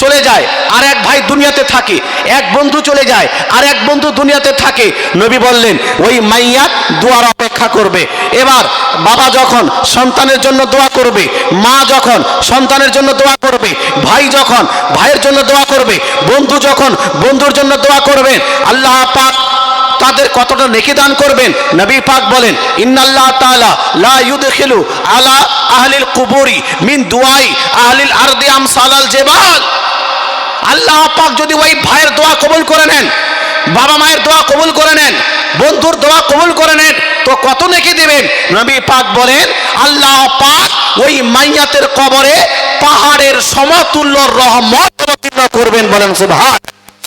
চলে যায় আর এক ভাই দুনিয়াতে থাকে, এক বন্ধু চলে যায় আর এক বন্ধু দুনিয়াতে থাকে, নবী বললেন ওই মাইয়াত দোয়ার অপেক্ষা করবে। এবার বাবা যখন সন্তানের জন্য দোয়া করবে, মা যখন সন্তানের জন্য দোয়া করবে, ভাই যখন ভাইয়ের জন্য দোয়া করবে, বন্ধু যখন বন্ধুর জন্য দোয়া করবেন, আল্লাহ পাক তাদের কতটা নেকি দান করবেন। নবী পাক বলেন, ইন্নাল্লাহ তাআলা লা ইউদখিলু আলা আহলিল কুবুরি মিন দুআই আহলিল আরদি আমসালাল জিবাল। আল্লাহ পাক যদি ওই ভাইয়ের দোয়া কবুল করে নেন, বাবা মায়ের দোয়া কবুল করে নেন, বন্ধুর দোয়া কবুল করে নেন, তো কত নেকি দিবেন? নবী পাক বলেন আল্লাহ পাক ওই মাইয়াতের কবরে পাহাড়ের সমতুল্য রহমত অবতীর্ণ করবেন। বলেন সুবহান।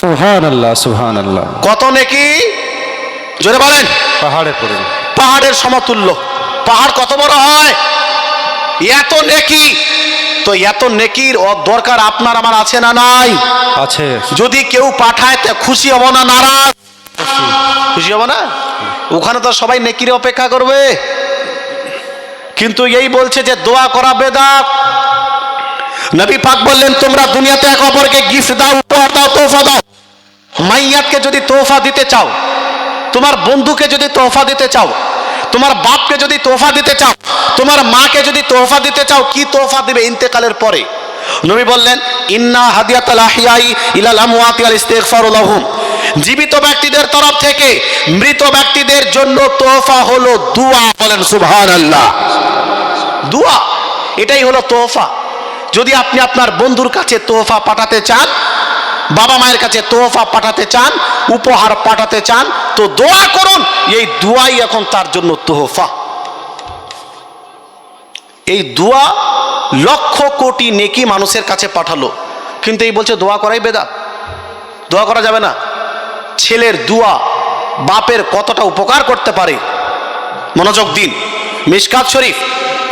সুবহানাল্লাহ, সুবহানাল্লাহ। কত নেকি? জোরে বলেন। পাহাড়ে পড়ে পাহাড়ের সমতুল্য। পাহাড় কত বড় হয়? এত নেকি। তো এত নেকির দরকার আপনার আমার আছে না নাই? আছে। যদি কেউ পাঠায় তা খুশি হব না নারাজ? খুশি হব না? ওখানে তো সবাই নেকির অপেক্ষা করবে। কিন্তু এই বলছে যে দোয়া করা বেদাত। নবী পাক বললেন তোমরা দুনিয়াতে এক অপরকে গিফট দাও, উপহার দাও, তোহফা দাও। মাইয়াতকে যদি তোহফা দিতে চাও, তোমার বন্ধুকে যদি তোহফা দিতে চাও, তোমার বাপকে যদি তোহফা দিতে চাও, তোমার মাকে যদি তোহফা দিতে চাও, কি তোহফা দিবে ইন্তেকালের পরে? নবী বললেন ইন্না হাদিয়াতাল আহিয়াই ইলাল আমওয়াতি আল ইস্তিগফারু লাহুম। জীবিত ব্যক্তিদের তরফ থেকে মৃত ব্যক্তিদের জন্য তোহফা হলো দুয়া। বলেন সুবহানাল্লাহ। দুয়া, এটাই হলো তোহফা। যদি আপনি আপনার বন্ধুর কাছে তোহফা পাঠাতে চান, বাবা মায়ের কাছে তোহফা পাঠাতে চান, উপহার পাঠাতে চান, তো দোয়া করুন। এই দোয়াই এখন তার জন্য তোহফা। এই দোয়া লক্ষ কোটি নেকি মানুষের কাছে পাঠালো, কিন্তু এই বলছে দোয়া করাই বেদাত, দোয়া করা যাবে না। ছেলের দোয়া বাপের কতটা উপকার করতে পারে, মনোযোগ দিন। মিশকাত শরীফ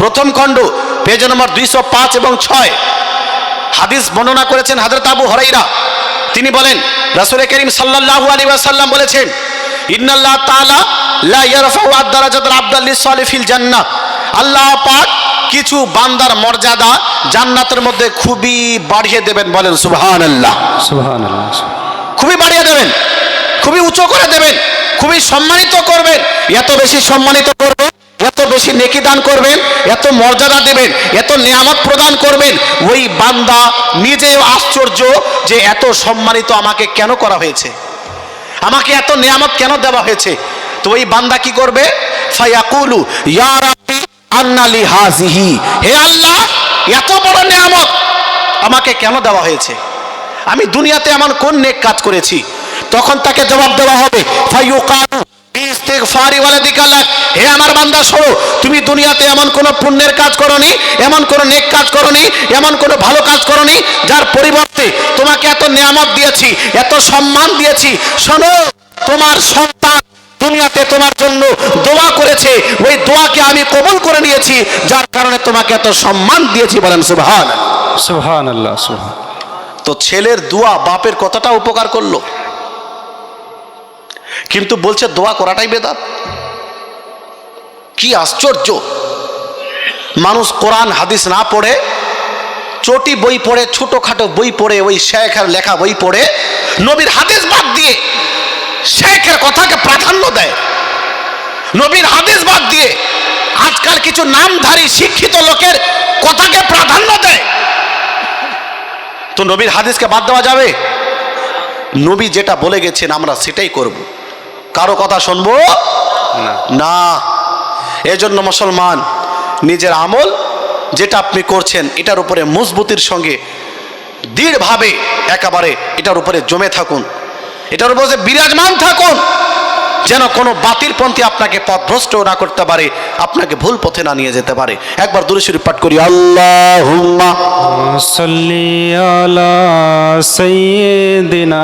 প্রথম খণ্ড পেজ নম্বর 205 এবং 6 হাদিস বর্ণনা করেছেন হযরত আবু হুরায়রা। তিনি বলেন রাসূল করিম সাল্লাল্লাহু আলাইহি ওয়াসাল্লাম বলেছেন ইন্নাল্লাহ তাআলা লা ইয়ারফাউ আদ-দারাজাতাল আবদাল লিস-সালিহ ফিল জান্নাহ। আল্লাহ পাক কিছু বান্দার মর্যাদা জান্নাতের মধ্যে খুবই বাড়িয়ে দেবেন। বলেন সুবহানাল্লাহ। সুবহানাল্লাহ। খুবই বাড়িয়ে দেবেন, খুবই উঁচু করে দেবেন, খুবই সম্মানিত করবেন। এত বেশি সম্মানিত করবেন, এত বেশি নেকি দান করবেন, এত মর্যাদা দেবেন, এত নিয়ামত প্রদান করবেন, ওই বান্দা নিজেও আশ্চর্য যে এত সম্মানিত আমাকে কেন করা হয়েছে, আমাকে এত নিয়ামত কেন দেওয়া হয়েছে। তো ওই বান্দা কি করবে? ফায়াকুলু ইয়া রাব্বি আন্না লি হাযিহি। হে আল্লাহ, এত বড় নিয়ামত আমাকে কেন দেওয়া হয়েছে? আমি দুনিয়াতে এমন কোন নেক কাজ করেছি? তখন তাকে জবাব দেওয়া হবে ফায়ুকালু বিইস্তিগফারি ওয়ালাদিকা লাক। হে আমার বান্দা শোনো, তুমি দুনিয়াতে এমন কোন পুণ্যের কাজ করনি, এমন কোন নেক কাজ করনি, এমন কোন ভালো কাজ করনি যার পরিবর্তে তোমাকে এত নিয়ামত দিয়েছি, এত সম্মান দিয়েছি। শোনো, তোমার সন্তান দুনিয়াতে তোমার জন্য দোয়া করেছে, ওই দোয়াকে আমি কবুল করে নিয়েছি, যার কারণে তোমাকে এত সম্মান দিয়েছি। বলেন সুবহানাল্লাহ। সুবহানাল্লাহ, সুবহান। তো ছেলের দোয়া বাপের কতটা উপকার করলো, কিন্তু বলছে দোয়া করাটাই বেদাত। কি আশ্চর্য! মানুষ কোরআন হাদিস না পড়ে, চটি বই পড়ে, ছোটখাটো বই পড়ে, ওই শেখের লেখা বই পড়ে, নবীর হাদিস বাদ দিয়ে শেখের কথাকে প্রাধান্য দেয়। নবীর হাদিস বাদ দিয়ে আজকাল কিছু নামধারী শিক্ষিত লোকের কথাকে প্রাধান্য দেয়। তো নবীর হাদিসকে বাদ দেওয়া যাবে? নবী যেটা বলে গেছেন আমরা সেটাই করব, কারো কথা শুনবো না। এজন্য মুসলমান নিজের আমল যেটা আপনি করছেন এটার উপরে মজবুতির সঙ্গে দৃঢ়ভাবে একেবারে এটার উপরে জমে থাকুন, এটার উপরে বিরাজমান থাকুন, যেন কোনো বাতিলপন্থী আপনাকে পথভ্রষ্ট না করতে পারে, আপনাকে ভুল পথে না নিয়ে যেতে পারে। একবার দুরূদ শরীফ পাঠ করি। আল্লাহুম্মা সাল্লি আলা সাইয়্যিদিনা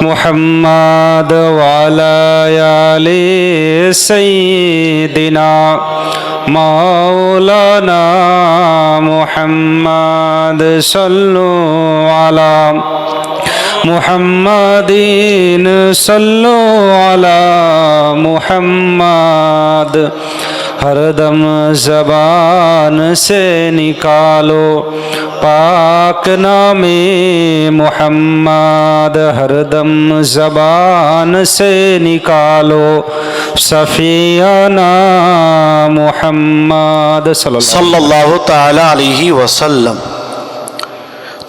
মুহাম্মাদ ওয়া আলা আলি সাইয়্যিদিনা মাওলানা মুহাম্মাদ সাল্লু আলা मुहम्मदीन सल्लो अला मुहम्मद। हरदम ज़बान से निकालो पाक नामे मुहम्मद। हरदम ज़बान से निकालो सफ़ियाना मुहम्मद सल्लल्लाहु ताला अलैहि वसल्लम।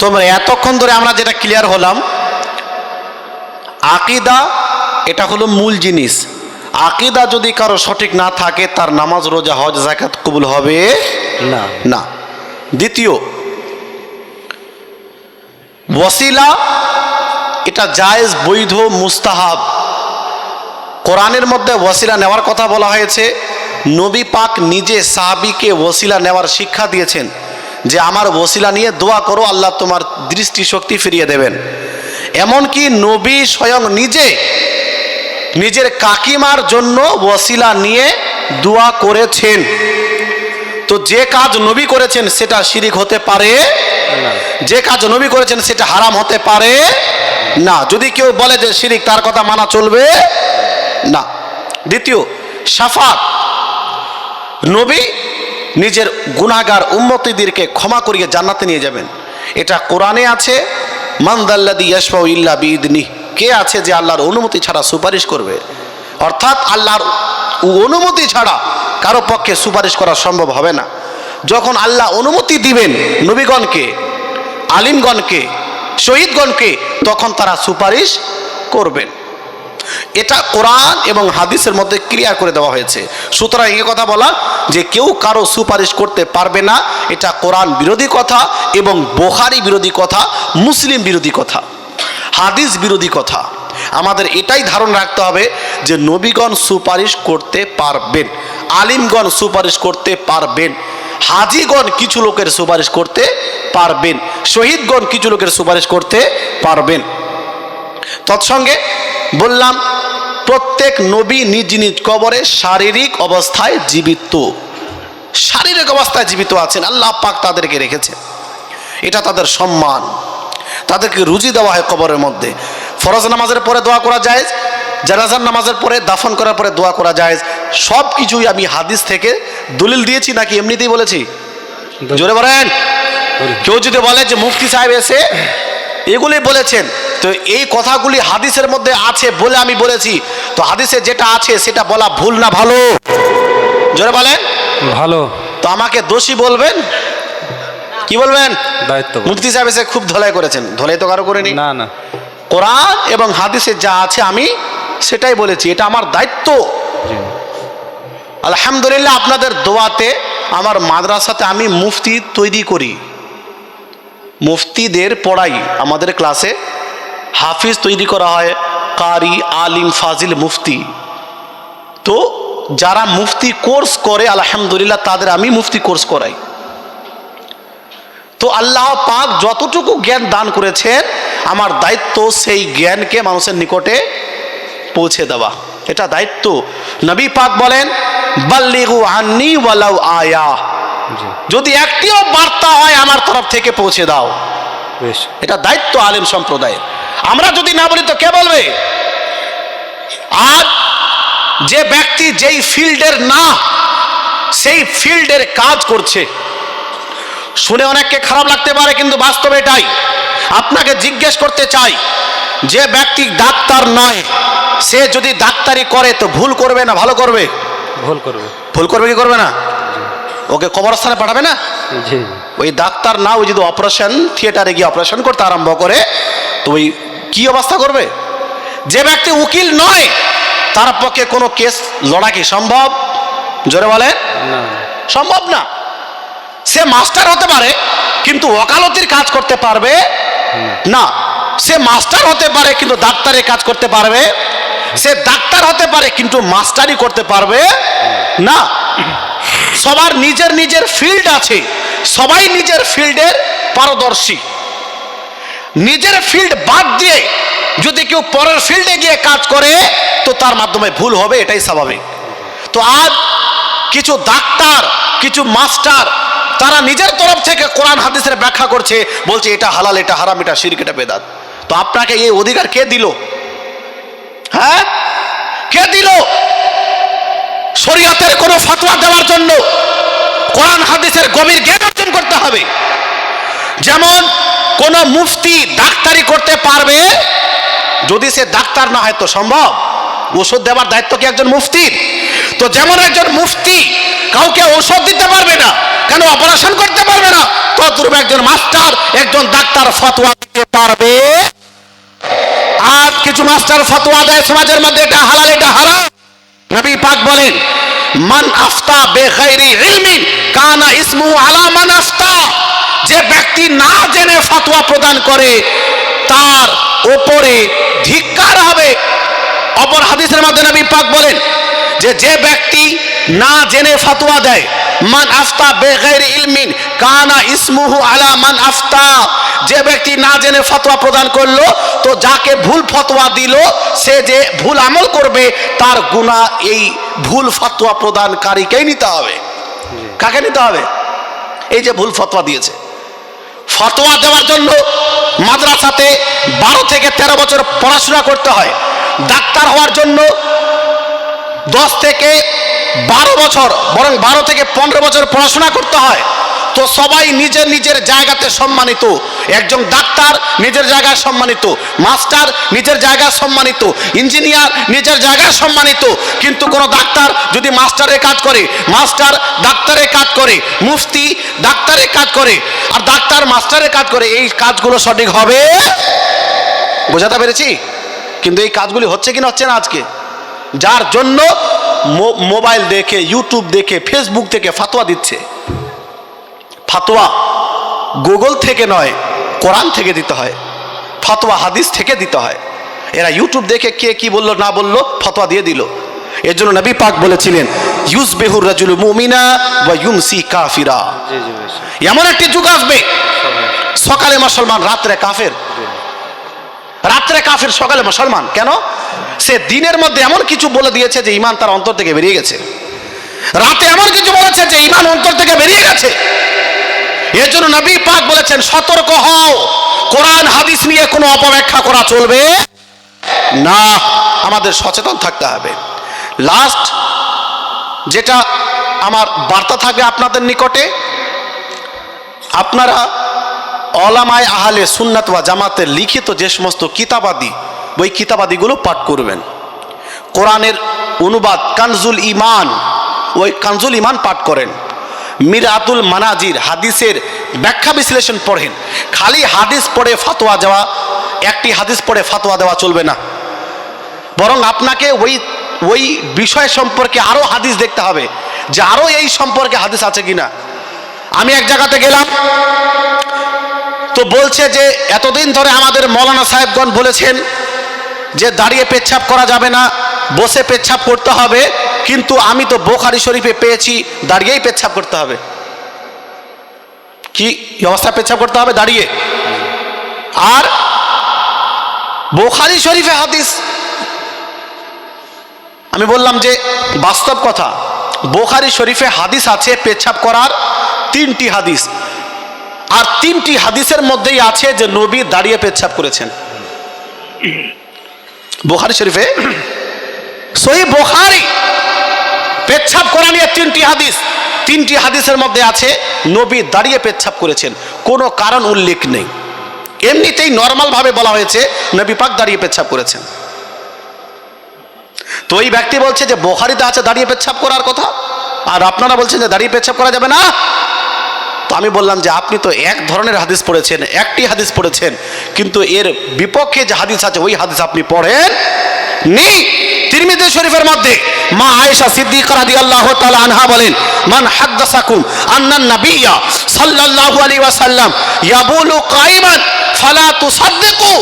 তোমরা এতক্ষণ ধরে আমরা যেটা ক্লিয়ার হলাম, আকীদা এটা হলো মূল জিনিস। আকীদা যদি কারো সঠিক না থাকে তার নামাজ রোজা হজ যাকাত কবুল হবে না। দ্বিতীয়, ওয়াসিলা এটা জায়েজ, বৈধ, মুস্তাহাব। কোরআনের মধ্যে ওয়াসিলা নেওয়ার কথা বলা হয়েছে। নবী পাক নিজে সাহাবীকে ওয়াসিলা নেওয়ার শিক্ষা দিয়েছেন যে আমার ওয়াসিলা নিয়ে দোয়া করো, আল্লাহ তোমার দৃষ্টিশক্তি ফিরিয়ে দেবেন। এমনকি নবী স্বয়ং নিজে নিজের কাকিমার জন্য ওয়াসিলা নিয়ে দোয়া করেছেন। তো যে কাজ নবী করেছেন সেটা শিরিক হতে পারে না। যে কাজ নবী করেছেন সেটা হারাম হতে পারে না। যদি কেউ বলে যে শিরিক, তার কথা মানা চলবে না। দ্বিতীয়, শাফাত। নবী নিজের গুনাহগার উম্মতীদেরকে ক্ষমা করিয়ে জান্নাতে নিয়ে যাবেন। এটা কোরআনে আছে, মান যাল্লাযী ইয়াশফাউ ইল্লা বিইذনিহি। কে আছে যে আল্লাহর অনুমতি ছাড়া সুপারিশ করবে? অর্থাৎ আল্লাহর অনুমতি ছাড়া কারো পক্ষে সুপারিশ করা সম্ভব হবে না। যখন আল্লাহ অনুমতি দিবেন নবীগণকে, আলিমগণকে, শহীদগণকে, তখন তারা সুপারিশ করবেন। এটা কোরআন এবং হাদিসের মধ্যে ক্লিয়ার করে দেওয়া হয়েছে। সুতরাং এই কথা বলা যে কেউ কারো সুপারিশ করতে পারবে না, এটা কোরআন বিরোধী কথা এবং বুখারী বিরোধী কথা, মুসলিম বিরোধী কথা, হাদিস বিরোধী কথা। আমাদের এটাই ধারণা রাখতে হবে যে নবীগণ সুপারিশ করতে পারবেন, আলিমগণ সুপারিশ করতে পারবেন, হাজীগণ কিছু লোকের সুপারিশ করতে পারবেন, শহীদগণ কিছু লোকের সুপারিশ করতে পারবেন। তৎসঙ্গে বললাম প্রত্যেক নবী নিজ নিজ কবরে শারীরিক অবস্থায় জীবিত, শারীরিক অবস্থায় জীবিত আছেন। আল্লাহ পাক তাদেরকে রেখেছেন, এটা তাদের সম্মান। তাদেরকে রুজি দেওয়া হয় কবরের মধ্যে। ফরজ নামাজের পরে দোয়া করা যায়, জানাজার নামাজের পরে, দাফন করার পরে দোয়া করা যায়। সব কিছুই আমি হাদিস থেকে দলিল দিয়েছি নাকি এমনিতেই বলেছি? জোরে বলেন। কেউ যদি বলে যে মুফতি সাহেব এসে এগুলি বলেছেন, তো এই কথাগুলি হাদিসের মধ্যে আছে বলে আমি বলেছি, তো হাদিসে যেটা আছে সেটা বলা ভুল না ভালো? জোরে বলেন। ভালো। তো আমাকে দোষী বলবেন? কি বলবেন? দায়িত্ব। মুফতি সাহেব এসে খুব ধলাই করেছেন। ধলাই তো কারো করেনি। না না, কোরআন এবং হাদিসে যা আছে আমি সেটাই বলেছি, এটা আমার দায়িত্ব। জি। আলহামদুলিল্লাহ আপনাদের দোয়াতে আমার মাদ্রাসাতে আমি মুফতি তৈরি করি, মুফতিদের পড়াই। আমাদের ক্লাসে হাফিজ তৈরি করা হয়, কারি, আলিম, ফাজিল, মুফতি। তো যারা মুফতি কোর্স করে আলহামদুলিল্লাহ তাদের আমি মুফতি কোর্স করাই। তো আল্লাহ পাক যতটুকু জ্ঞান দান করেছেন আমার দায়িত্ব সেই জ্ঞানকে মানুষের নিকটে পৌঁছে দেওয়া, এটা দায়িত্ব। নবী পাক বলেন বাল্লিগু আন্নি ওয়ালাউ আয়া, জি। যদি একটিও বার্তা হয় আমার তরফ থেকে পৌঁছে দাও। বেশ। এটা দায়িত্ব আলেম সম্প্রদায়ের। আমরা যদি না বলি তো কে বলবে? আর যে ব্যক্তি যেই ফিল্ডের না সেই ফিল্ডের কাজ করছে, শুনে অনেককে খারাপ লাগতে পারে কিন্তু বাস্তবে এটাই। আপনাকে জিজ্ঞেস করতে চাই, যে ব্যক্তি ডাক্তার নয় সে যদি ডাক্তারি করে তো ভুল করবে না ভালো করবে? ভুল করবে। ভুল করবে কি করবে না? ওকে কবরস্থানে পাঠাবে না? জি। ওই ডাক্তার না, ওই যদি অপারেশন থিয়েটারে গিয়ে অপারেশন করতে আরম্ভ করে তো ওই কি অবস্থা করবে? যে ব্যক্তি উকিল নয় তার পক্ষে কোনো কেস লড়া কি সম্ভব? জোরে বলে না। সম্ভব না। সে মাস্টার হতে পারে কিন্তু ওকালতির কাজ করতে পারবে না। সে মাস্টার হতে পারে কিন্তু ডাক্তারের কাজ করতে পারবে, সে ডাক্তার হতে পারে কিন্তু মাস্টারি করতে পারবে না। সবার নিজের নিজের ফিল্ড আছে, সবাই নিজের ফিল্ডের পারদর্শী। নিজের ফিল্ড বাদ দিয়ে যদি কেউ পরের ফিল্ডে গিয়ে কাজ করে তো তার মাধ্যমে ভুল হবে, এটাই স্বাভাবিক। তো আজ কিছু ডাক্তার, কিছু মাস্টার তারা নিজের তরফ থেকে কোরআন হাদিসের ব্যাখ্যা করছে, বলছে এটা হালাল, এটা হারাম, এটা শিরক, এটা বেদাত। তো আপনাকে এই অধিকার কে দিল? হ্যাঁ, কে দিল? শরীয়তের কোনো ফতোয়া দেওয়ার জন্য কোরআন হাদিসের গভীর জ্ঞান অর্জন করতে হবে। যেমন কোন মুফতি ডাক্তারি করতে পারবে, যদি সে ডাক্তার না হয় তো সম্ভব? ওষুধ দেওয়ার দায়িত্ব কি একজন মুফতির? তো যেমন একজন মুফতি কাউকে ঔষধ দিতে পারবে না, কেন অপারেশন করতে পারবে না, তদ্রূপ একজন মাস্টার, একজন ডাক্তার ফতোয়া দিতে পারবে। আর কিছু মাস্টার ফতোয়া দেয় সমাজের মধ্যে এটা হালাল, এটা হারাম। নবী পাক বলেন মান আফতা বেগাইরি ইলমিন কানা ইসমু আলা মান আফতা। যে ব্যক্তি ব্যক্তি না জেনে ফতোয়া প্রদান করে তার ওপরে ধিক্কার হবে। অপর হাদিসের মধ্যে নবী পাক বলেন যে যে ব্যক্তি না জেনে ফতোয়া দেয়, মান আফতা বেগাইরি ইলমিন কানা ইসমুহু আলা মান আফতা, যে ব্যক্তি না জেনে ফতোয়া প্রদান করলো তো যাকে ভুল ফতোয়া দিল সে যে ভুল আমল করবে তার গুনাহ এই ভুল ফতোয়া প্রদানকারীকেই নিতে হবে। কাকে নিতে হবে? এই যে ভুল ফতোয়া দিয়েছে। ফতোয়া দেওয়ার জন্য মাদ্রাসাতে 12 থেকে 13 বছর পড়াশোনা করতে হয়। ডাক্তার হওয়ার জন্য 10 থেকে 12 বছর, বরং 12 থেকে 15 বছর পড়াশোনা করতে হয়। তো সবাই নিজের নিজের জায়গাতে সম্মানিত। একজন ডাক্তার নিজের জায়গায় সম্মানিত, মাস্টার নিজের জায়গায় সম্মানিত, ইঞ্জিনিয়ার নিজের জায়গায় সম্মানিত। কিন্তু কোনো ডাক্তার যদি মাস্টারের কাজ করে, মাস্টার ডাক্তারের কাজ করে, মুফতি ডাক্তারের কাজ করে, আর ডাক্তার মাস্টারের কাজ করে, এই কাজগুলো সঠিক হবে? বোঝাতে পেরেছি? কিন্তু এই কাজগুলি হচ্ছে কি না হচ্ছে না আজকে? যার জন্য মোবাইল দেখে, ইউটিউব দেখে, ফেসবুক থেকে ফতোয়া দিচ্ছে। ফতোয়া গুগল থেকে নয়, কোরআন থেকে দিতে হয়। ফতোয়া হাদিস থেকে দিতে হয়। এরা ইউটিউব দেখে কে কি বললো না বললো ফতোয়া দিয়ে দিল। এর জন্য নবী পাক বলেছিলেন ইউসবিহুর রাজুলু মুমিনা ওয়া ইউমসি কাফিরা। এমন একটি যুগ আসবে সকালে মুসলমান রাত্রে কাফের, রাত্রে কাফের সকালে মুসলমান। কেন? সে দিনের মধ্যে এমন কিছু বলে দিয়েছে যে ঈমান তার অন্তর থেকে বেরিয়ে গেছে, রাতে এমন কিছু বলেছে যে ঈমান অন্তর থেকে বেরিয়ে গেছে। এর জন্য নবী পাক বলেছেন সতর্ক হও, কোরআন হাদিস নিয়ে কোনো অপব্যাখ্যা করা চলবে না, আমাদের সচেতন থাকতে হবে। লাস্ট যেটা আমার বার্তা থাকবে আপনাদের নিকটে, আপনারা ওলামায়ে আহলে সুন্নাত ওয়া জামাতের লিখিত যে সমস্ত কিতাবাদি, ওই কিতাবাদিগুলো পাঠ করবেন। কোরআনের অনুবাদ কানজুল ঈমান, ওই কানজুল ঈমান পাঠ করেন। মিরাতুল মানাজির হাদিসের ব্যাখ্যা বিশ্লেষণ পড়েন। খালি হাদিস পড়ে ফতোয়া দেওয়া, একটি হাদিস পড়ে ফতোয়া দেওয়া চলবে না, বরং আপনাকে ওই বিষয় সম্পর্কে আরো হাদিস দেখতে হবে যে আরো এই সম্পর্কে হাদিস আছে কিনা। আমি এক জায়গাতে গেলাম, তো বলছে যে এতদিন ধরে আমাদের মৌলানা সাহেবগণ বলেছেন যে দাঁড়িয়ে পেচ্ছাপ করা যাবে না, বসে পেচ্ছাপ করতে হবে, কিন্তু আমি তো বুখারী শরীফে পেয়েছি দাঁড়িয়েই পেচ্ছাপ করতে হবে। কি অবস্থা? পেচ্ছাপ করতে হবে দাঁড়িয়ে। আর বুখারী শরীফে হাদিস, আমি বললাম যে বাস্তব কথা, বুখারী শরীফে হাদিস আছে পেচ্ছাপ করার 3টি হাদিস, আর 3টি হাদিসের মধ্যেই আছে যে নবী দাঁড়িয়ে পেচ্ছাপ করেছেন। বুখারী শরীফে, সহিহ বুখারী, পেচ্ছাপ করা নিয়ে 3টি হাদিস, 3টি হাদিসের মধ্যে আছে নবী দাঁড়িয়ে পেচ্ছাপ করেছেন, কোনো কারণ উল্লেখ নেই। এমনিতেই নর্মাল ভাবে বলা হয়েছে নবী পাক দাঁড়িয়ে পেচ্ছাপ করেছেন। তো এই ব্যক্তি বলছে যে বুখারীতে আছে দাঁড়িয়ে পেচ্ছাপ করার কথা, আর আপনারা বলছেন যে দাঁড়িয়ে পেচ্ছাপ করা যাবে না। তো আমি বললাম যে আপনি তো এক ধরনের হাদিস পড়েছেন, একটি হাদিস পড়েছেন, কিন্তু এর বিপক্ষে যে হাদিস আছে ওই হাদিস আপনি পড়েন নি। তিরমিজি শরীফের মধ্যে মা আয়েশা সিদ্দিকা রাদিয়াল্লাহু তাআলা আনহা বলেন, মান হাদাসাকুম আন্নান নাবিয়্যা সাল্লাল্লাহু আলাইহি ওয়াসাল্লাম ইয়াবুলু কাইমান ফালা তুসাদ্দিকু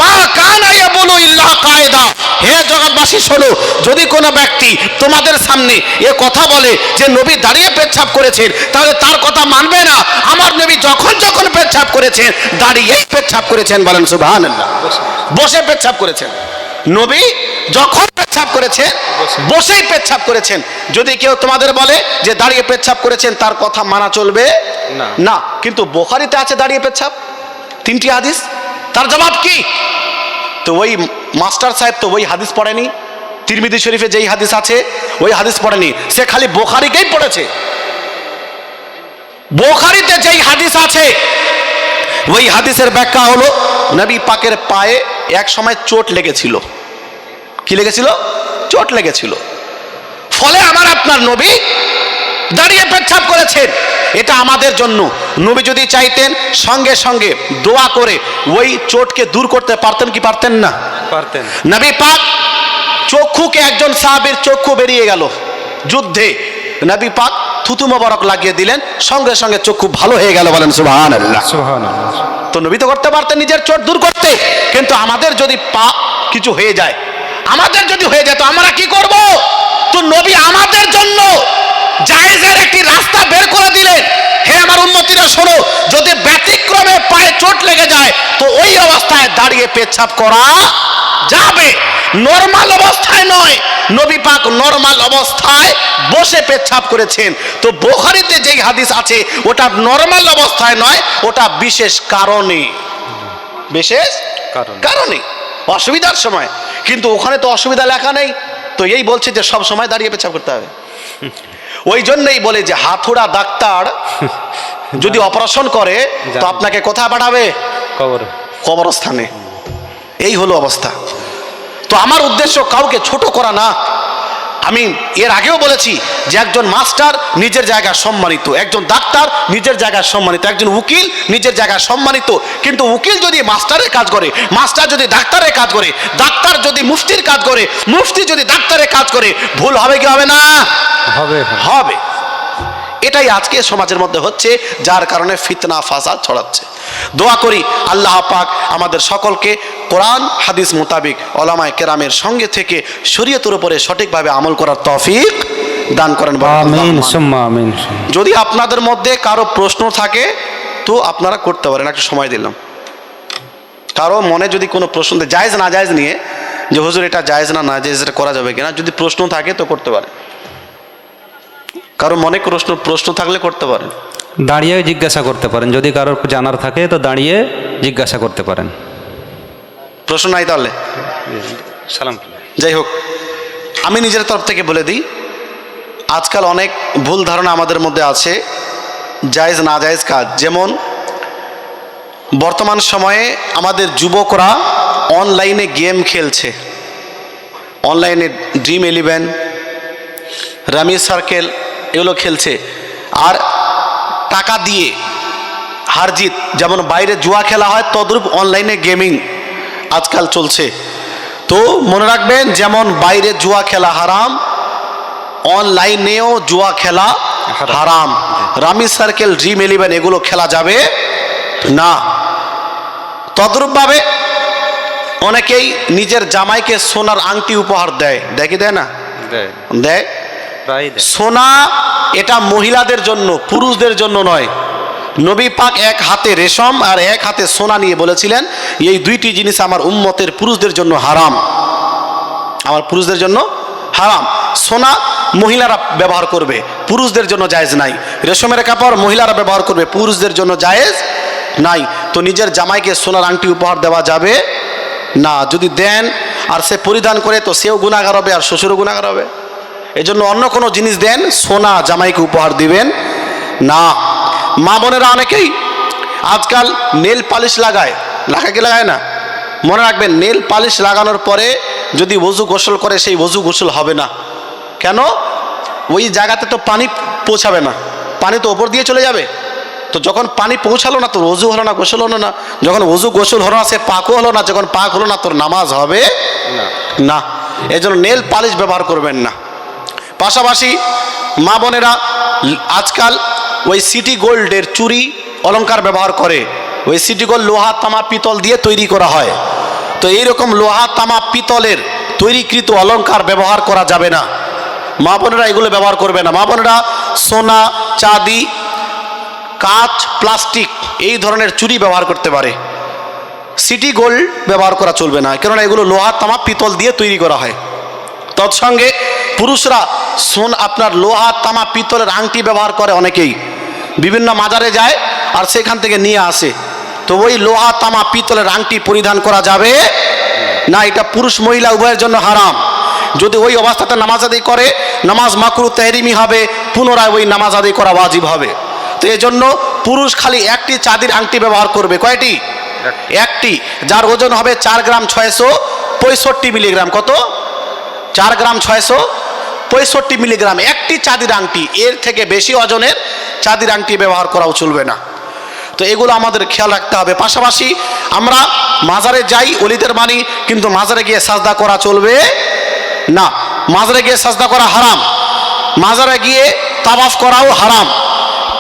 মা কানা ইয়াবুলু ইল্লা কায়দা। হে জগৎবাসী শোনো, যদি কোনো ব্যক্তি তোমাদের সামনে এ কথা বলে যে নবী দাঁড়িয়ে পেচ্ছাপ করেছেন, তাহলে তার কথা মানবে না। আমার নবী যখন যখন পেচ্ছাপ করেছেন দাঁড়িয়েই পেচ্ছাপ করেছেন, বলেন সুবহানাল্লাহ। বসে পেচ্ছাপ করেছেন, নবী যখন পেচ্ছাপ করেছেন বসেই পেচ্ছাপ করেছেন। যদি কেউ তোমাদের বলে যে দাঁড়িয়ে পেচ্ছাপ করেছেন, তার কথা মানা চলবে না। কিন্তু বুখারীতে আছে দাঁড়িয়ে পেচ্ছাপ, 3টি হাদিস, তার জবাব কি? তো ওই মাস্টার সাহেব তো ওই হাদিস পড়েনি, তিরমিজি শরীফে যেই হাদিস আছে ওই হাদিস পড়েনি, সে খালি বুখারীকেই পড়েছে। বুখারীতে যেই হাদিস আছে ওই হাদিসের ব্যাখ্যা হলো নবী পাকের পায়ে এক সময় চোট লেগেছিল। কি লেগেছিল? চোট লেগেছিল। ফলে আমার আপনার নবী দাঁড়িয়ে পেচ্ছাপ করেছেন। এটা আমাদের জন্য। নবী যদি চাইতেন সঙ্গে সঙ্গে দোয়া করে ওই চোটকে দূর করতে পারতেন কি পারতেন না? পারতেন। নবী পাক চক্ষুকে, একজন সাহাবীর চক্ষু বেরিয়ে গেল যুদ্ধে, নবী পাক থুতু মোবারক লাগিয়ে দিলেন, সঙ্গে সঙ্গে চোখ খুব ভালো হয়ে গেল, বলেন সুবহানাল্লাহ। সুবহানাল্লাহ। তো নবী তো করতে পারতেন নিজের চোট দূর করতে, কিন্তু আমাদের যদি পা কিছু হয়ে যায়, আমাদের যদি হয়ে যায় তো আমরা কি করব? তো নবী আমাদের জন্য জায়েজের একটি রাস্তা বের করে দিলেন। হে আমার উম্মতিরা শোনো, যদি ব্যতিক্রমে পায়ে চোট লেগে যায় তো ওই অবস্থায় দাঁড়িয়ে পেচ্ছাপ করা যাবে, নরমাল অবস্থায় নয়। নবী পাক নরমাল অবস্থায় বসে পেচ্ছাপ করেছেন। তো বুখারীতে যেই হাদিস আছে ওটা নরমাল অবস্থায় নয়, ওটা বিশেষ কারণে, বিশেষ কারণে, অসুবিধার সময়। কিন্তু ওখানে তো অসুবিধা লেখা নেই, তো এই বলছে যে সব সময় দাঁড়িয়ে পেচ্ছাপ করতে হবে। ওই জন্যই বলে যে হাতুড়া ডাক্তার যদি অপারেশন করে তো আপনাকে কোথায় পাঠাবে? কবরস্থানে। এই হলো অবস্থা। তো আমার উদ্দেশ্য কাউকে ছোট করা না। আমি এর আগেও বলেছি যে একজন মাস্টার নিজের জায়গায় সম্মানিত, একজন ডাক্তার নিজের জায়গায় সম্মানিত, একজন উকিল নিজের জায়গায় সম্মানিত। কিন্তু উকিল যদি মাস্টারের কাজ করে, মাস্টার যদি ডাক্তারের কাজ করে, ডাক্তার যদি মুফতির কাজ করে, মুফতি যদি ডাক্তারের কাজ করে, ভুল হবে কি হবে না? হবে, হবে। এটাই আজকে সমাজের মধ্যে হচ্ছে, যার কারণে ফিতনা ফাসাদ ছড়াচ্ছে। দোয়া করি আল্লাহ পাক আমাদের সকলকে কোরআন হাদিস মোতাবেক ওলামায়ে কেরামের সঙ্গে থেকে শরীয়তের উপরে সঠিকভাবে আমল করার তৌফিক দান করেন। আমিন সুম্মা আমিন। যদি আপনাদের মধ্যে কারো প্রশ্ন থাকে তো আপনারা করতে পারেন, একটু সময় দিলাম। কারো মনে যদি কোনো প্রশ্ন জায়েজ না জায়েজ নিয়ে, যে হুজুর এটা জায়েজ না না জায়েজ, এটা করা যাবে কিনা, যদি প্রশ্ন থাকে তো করতে পারেন। কারো মনে প্রশ্ন থাকলে করতে পারেন, দাঁড়িয়ে জিজ্ঞাসা করতে পারেন। যদি কারোর জানার থাকে তো দাঁড়িয়ে জিজ্ঞাসা করতে পারেন। প্রশ্ন নাই তাহলে সালাম। যাই হোক, আমি নিজের তরফ থেকে বলে দিই, আজকাল অনেক ভুল ধারণা আমাদের মধ্যে আছে জায়েজ না জায়েজ কাজ। যেমন বর্তমান সময়ে আমাদের যুবকরা অনলাইনে গেম খেলছে, অনলাইনে Dream11, রামি সার্কেল এগুলো খেলছে, আর টাকা দিয়ে হারজিত, যেমন বাইরে জুয়া খেলা হয় তদ্রূপ অনলাইনে গেমিং আজকাল চলছে। তো মনে রাখবেন, যেমন বাইরে জুয়া খেলা হারাম, অনলাইনেও জুয়া খেলা হারাম। রামি সার্কেল, Dream11 এগুলো খেলা যাবে না। তদ্রূপভাবে অনেকেই নিজের জামাইকে সোনার আংটি উপহার দেয়, দেখি দেয় না? দেয়। সোনা এটা মহিলাদের জন্য, পুরুষদের জন্য নয়। নবী পাক এক হাতে রেশম আর এক হাতে সোনা নিয়ে বলেছিলেন, এই দুইটি জিনিস আমার উম্মতের পুরুষদের জন্য হারাম, আমার পুরুষদের জন্য হারাম। সোনা মহিলারা ব্যবহার করবে, পুরুষদের জন্য জায়েজ নাই। রেশমের কাপড় মহিলারা ব্যবহার করবে, পুরুষদের জন্য জায়েজ নাই। তো নিজের জামাইকে সোনার আংটি উপহার দেওয়া যাবে না। যদি দেন আর সে পরিধান করে তো সেও গুনাহগার হবে আর শ্বশুরও গুনাহগার হবে। এজন্য অন্য কোনো জিনিস দেন, সোনা জামাইকে উপহার দিবেন না। মা বোনেরা অনেকেই আজকাল নেল পালিশ লাগায়, লাগায় না? মনে রাখবেন, নেল পালিশ লাগানোর পরে যদি ওযু গোসল করে সেই ওযু গোসল হবে না। কেন? ওই জায়গাতে তো পানি পৌঁছাবে না, পানি তো ওপর দিয়ে চলে যাবে। তো যখন পানি পৌঁছালো না তোর ওযু হলো না, গোসল হলো না। যখন ওযু গোসল হলো না, সে পাকও হলো না। যখন পাক হলো না, তোর নামাজ হবে না। এজন্য নেল পালিশ ব্যবহার করবেন না। পাশাপাশি মা বোনেরা আজকাল ওই সিটি গোল্ডের চুড়ি অলংকার ব্যবহার করে। ওই সিটি গোল্ড লোহা তামা পিতল দিয়ে তৈরি করা হয়। তো এইরকম লোহা তামা পিতলের তৈরিকৃত অলংকার ব্যবহার করা যাবে না। মা বোনেরা এগুলো ব্যবহার করবে না। মা বোনেরা সোনা, চাঁদি, কাঁচ, প্লাস্টিক এই ধরনের চুড়ি ব্যবহার করতে পারে। সিটি গোল্ড ব্যবহার করা চলবে না, কেননা এগুলো লোহা তামা পিতল দিয়ে তৈরি করা হয়। তৎসঙ্গে পুরুষরা আপনার লোহা তামা পিতলের আংটি ব্যবহার করে। অনেকেই বিভিন্ন মাজারে যায় আর সেখান থেকে নিয়ে আসে। তো ওই লোহা তামা পিতলের আংটি পরিধান করা যাবে না, এটা পুরুষ মহিলা উভয়ের জন্য হারাম। যদি ওই অবস্থাতে নামাজ আদায় করে, নামাজ মাকরু তাহরিমি হবে, পুনরায় ওই নামাজ আদায় করা ওয়াজিব হবে। তো এজন্য পুরুষ খালি একটি চাঁদির আংটি ব্যবহার করবে। কয়টি? একটি, যার ওজন হবে 4 গ্রাম 665 মিলিগ্রাম। কত? 4 গ্রাম 665 মিলিগ্রাম একটি চাঁদির আংটি। এর থেকে বেশি ওজনের চাঁদির আংটি ব্যবহার করাও চলবে না। তো এগুলো আমাদের খেয়াল রাখতে হবে। পাশাপাশি আমরা মাজারে যাই, ওলিদের মানি, কিন্তু মাজারে গিয়ে সাজদা করা চলবে না। মাজারে গিয়ে সাজদা করা হারাম। মাজারে গিয়ে তাওয়াফ করাও হারাম।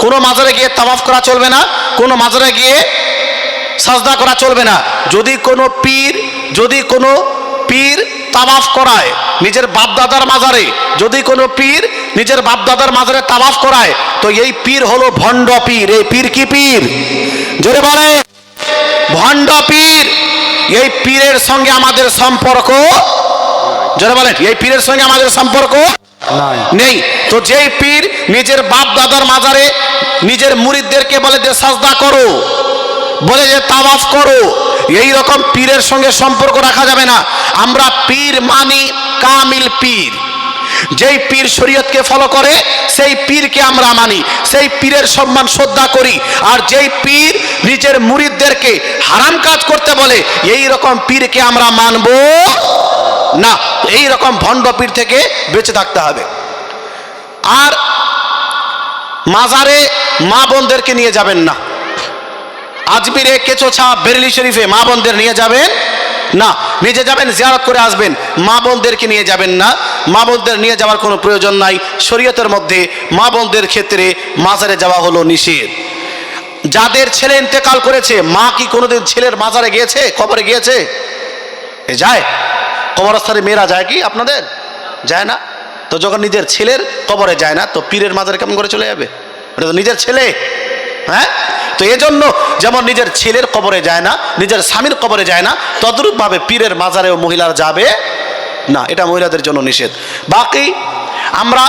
কোনো মাজারে গিয়ে তাওয়াফ করা চলবে না, কোনো মাজারে গিয়ে সাজদা করা চলবে না। যদি কোনো পীর তাওয়াফ করায় নিজের বাপদাদার মাজারে, যদি কোনো পীর নিজের বাপদাদার মাজারে তাওয়াফ করায়, তো এই পীর হলো ভণ্ড পীর। এই পীর কি পীর? জোরে বলে, ভণ্ড পীর। এই পীরের সঙ্গে আমাদের সম্পর্ক, জোরে বলেন, এই পীরের সঙ্গে আমাদের সম্পর্ক নেই। তো যেই পীর নিজের বাপ দাদার মাজারে নিজের মুরিদদেরকে বলে যে সাজদা করো, বলে যে তাওয়াফ করো, এই রকম পীরের সঙ্গে সম্পর্ক রাখা যাবে না। আমরা পীর মানি কামিল পীর। যেই পীর শরীয়তকে ফলো করে সেই পীরকে আমরা মানি, সেই পীরের সম্মান শ্রদ্ধা করি। আর যেই পীর নিজের মুরিদদেরকে হারাম কাজ করতে বলে, এই রকম পীরকে আমরা মানব না। এই রকম ভণ্ড পীর থেকে বেঁচে থাকতে হবে। আর মাজারে মা বোনদেরকে নিয়ে যাবেন না। আজমিরে, কেচোছা, বেরেলি শরীফে মা বোনদের নিয়ে যাবেন না। নিজে যাবেন, জিয়ারত করে আসবেন, মা বোনদেরকে নিয়ে যাবেন না। মা বোনদের নিয়ে যাওয়ার কোনো প্রয়োজন নাই। শরীয়তের মধ্যে মা বোনদের ক্ষেত্রে মাজারে যাওয়া হলো নিষেধ। যাদের ছেলে ইন্তেকাল করেছে, মা কি কোনোদিন ছেলের মাজারে গিয়েছে, কবরে গিয়েছে? যায়? কবরস্থানে মেয়েরা যায় কি আপনাদের? যায় না। তো যখন নিজের ছেলের কবরে যায় না, তো পীরের মাজারে কেমন করে চলে যাবে? এটা তো নিজের ছেলে। হ্যাঁ, তো এজন্য যেমন নিজের ছেলের কবরে যায় না, নিজের স্বামীর কবরে যায় না, তদ্রূপভাবে পীরের মাজারেও মহিলার যাবে না। এটা মহিলাদের জন্য নিষেধ। বাকি আমরা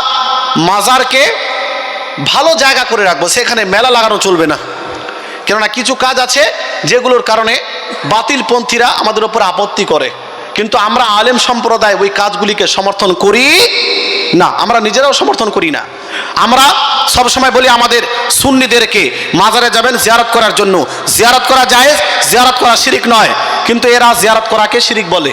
মাজারকে ভালো জায়গা করে রাখবো, সেখানে মেলা লাগানো চলবে না। কেননা কিছু কাজ আছে যেগুলোর কারণে বাতিলপন্থীরা আমাদের উপর আপত্তি করে, কিন্তু আমরা আলেম সম্প্রদায় ওই কাজগুলিকে সমর্থন করি না, আমরা নিজেরাও সমর্থন করি না। আমরা সবসময় বলি আমাদের সুন্নিদেরকে মাজারে যাবেন জিয়ারত করার জন্য। জিয়ারত করা জায়েজ, জিয়ারত করা শিরিক নয়, কিন্তু এরা জিয়ারত করাকে শিরিক বলে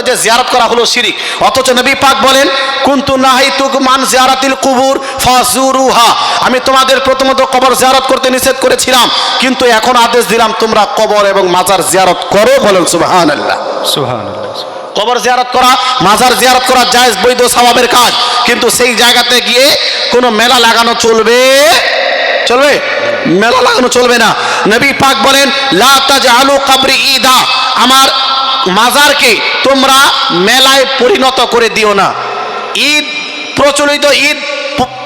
যে জিয়ারত করা হলো শিরিক। অথচ নবী পাক বলেন, কুনতু নাহাইতুকুম আন জিয়ারাতিল কুবুর ফাজুরুহা, আমি তোমাদের প্রথমত কবর জিয়ারত করতে নিষেধ করেছিলাম, কিন্তু এখন আদেশ দিলাম তোমরা কবর এবং মাজার জিয়ারত করো। বলেন সুবহানাল্লাহ। সুবহানাল্লাহ। কবর জিয়ারত করা, মাজার জিয়ারত করা জায়েজ, বৈধ, সওয়াবের কাজ, কিন্তু সেই জায়গাতে গিয়ে কোনো মেলা লাগানো চলবে? মেলা লাগানো চলবে না। নবী পাক বলেন, লা তাজআলু কবরি ঈদা, আমার মাজারকে তোমরা মেলায় পরিণত করে দিও না, ঈদ প্রচলিত ঈদ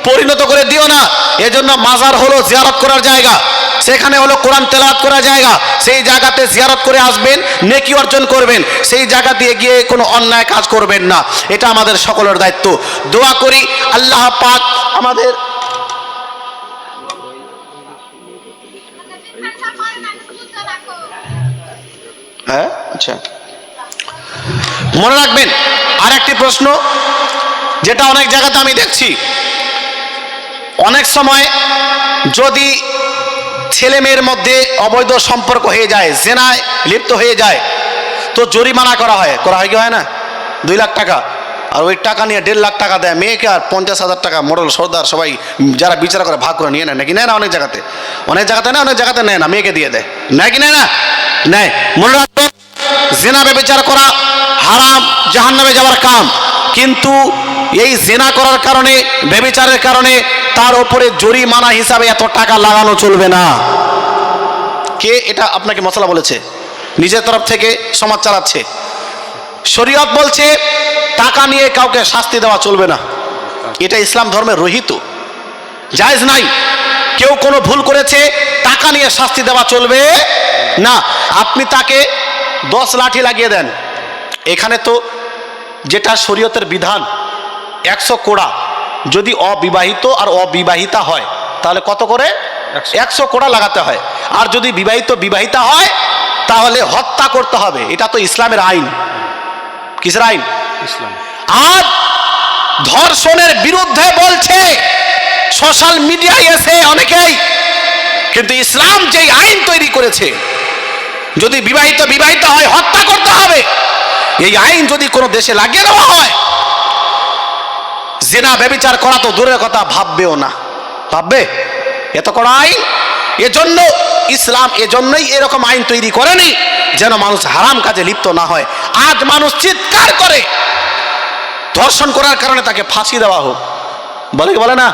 পরিণত করে দিও না। এজন্য মাজার হলো জিয়ারত করার জায়গা, সেখানে হলো কোরআন তেলাওয়াত করার জায়গা। সেই জায়গাতে জিয়ারত করে আসবেন, নেকি অর্জন করবেন। সেই জায়গা দিয়ে গিয়ে কোনো অন্যায় কাজ করবেন না। এটা আমাদের সকলের দায়িত্ব। দোয়া করি আল্লাহ পাক আমাদের আচ্ছা মনে রাখবেন। আর একটি প্রশ্ন, যেটা অনেক জায়গাতে আমি দেখছি, অনেক সময় যদি ছেলে মেয়ের মধ্যে অবৈধ সম্পর্ক হয়ে যায়, জেনায় লিপ্ত হয়ে যায়, তো জরিমানা করা হয় কি হয় না? 2 লাখ টাকা। আর ওই টাকা নিয়ে 1.5 লাখ টাকা দেয় মেয়েকে, আর 50,000 টাকা মোড়ল সর্দার সবাই যারা বিচার করে ভাগ করে নিয়ে নেয়। নাকি নেয় না? অনেক জায়গাতে না, অনেক জায়গাতে নেয় না, মেয়েকে দিয়ে দেয়। নেয় কি নেয় না? নেয়। মনে রাখবেন, জেনা ব্যভিচার করা হারাম, জাহান্নামে যাওয়ার কাম। কিন্তু এই জেনা করার কারণে, ব্যভিচারের কারণে তার উপরে জরিমানা হিসাবে এত টাকা লাগানো চলবে না। কে এটা আপনাকে মশলা বলেছে? নিজের তরফ থেকে সমাজ চালাচ্ছে। শরীয়ত বলছে টাকা নিয়ে কাউকে শাস্তি দেওয়া চলবে না, এটা ইসলাম ধর্মের রহিত, জায়েজ নাই। কেউ কোনো ভুল করেছে, টাকা নিয়ে শাস্তি দেওয়া চলবে না। আপনি তাকে 10 লাঠি লাগিয়ে দেন, এখানে তো যেটা শরীয়তের বিধান 100 কোড়া। যদি অবিবাহিত আর অবিবাহিতা হয় তাহলে কত করে? 100 কোড়া লাগাতে হয়। আর যদি বিবাহিতা হয় তাহলে হত্যা করতে হবে। এটা তো ইসলামের আইন। কিসের আইন? ইসলাম। আর ধর্ষণের বিরুদ্ধে বলছে সোশ্যাল মিডিয়ায় এসে অনেকেই, কিন্তু ইসলাম যেই আইন তৈরি করেছে, যদি বিবাহিত হয় হত্যা করতে হবে, এই আইন যদি কোনো দেশে লাগিয়ে দেওয়া হয়, জিনা ব্যভিচার করা তো দূরের কথা, ভাববেও না। ভাববে? এত কড়া আইন। এজন্য ইসলাম এজন্যই এরকম আইন তৈরি করেনি, যেন মানুষ হারাম কাজে লিপ্ত না হয়। আজ মানুষ চিৎকার করে ধর্ষণ করার কারণে তাকে ফাঁসি দেওয়া হোক, বলে কি বলে না?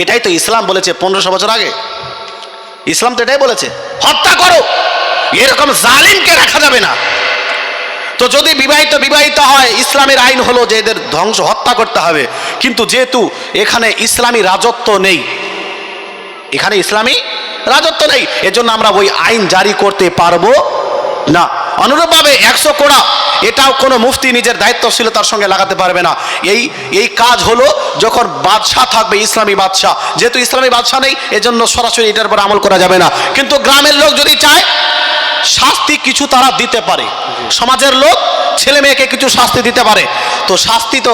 এটাই তো ইসলাম বলেছে 1500 বছর আগে। ইসলাম তো এটাই বলেছে, হত্যা করো, এরকম জালিমকে রাখা যাবে না। তো যদি বিবাহিত হয়, ইসলামের আইন হলো যে এদের ধ্বংস, হত্যা করতে হবে। কিন্তু যেহেতু এখানে ইসলামী রাজত্ব নেই, এখানে ইসলামী রাজত্ব নেই, এজন্য আমরা ওই আইন জারি করতে পারবো না। অনুরূপভাবে 100 কোড়া, এটাও কোনো মুফতি নিজের দায়িত্বশীলতার সঙ্গে লাগাতে পারবে না। এই কাজ হলো যখন বাদশাহ থাকবে, ইসলামী বাদশাহ। যেহেতু ইসলামী বাদশাহ নেই, এজন্য সরাসরি এটার উপর আমল করা যাবে না। কিন্তু গ্রামের লোক যদি চায়, শাস্তি কিছু তারা দিতে পারে। সমাজের লোক ছেলে মেয়েকে কিছু শাস্তি দিতে পারে। তো শাস্তি তো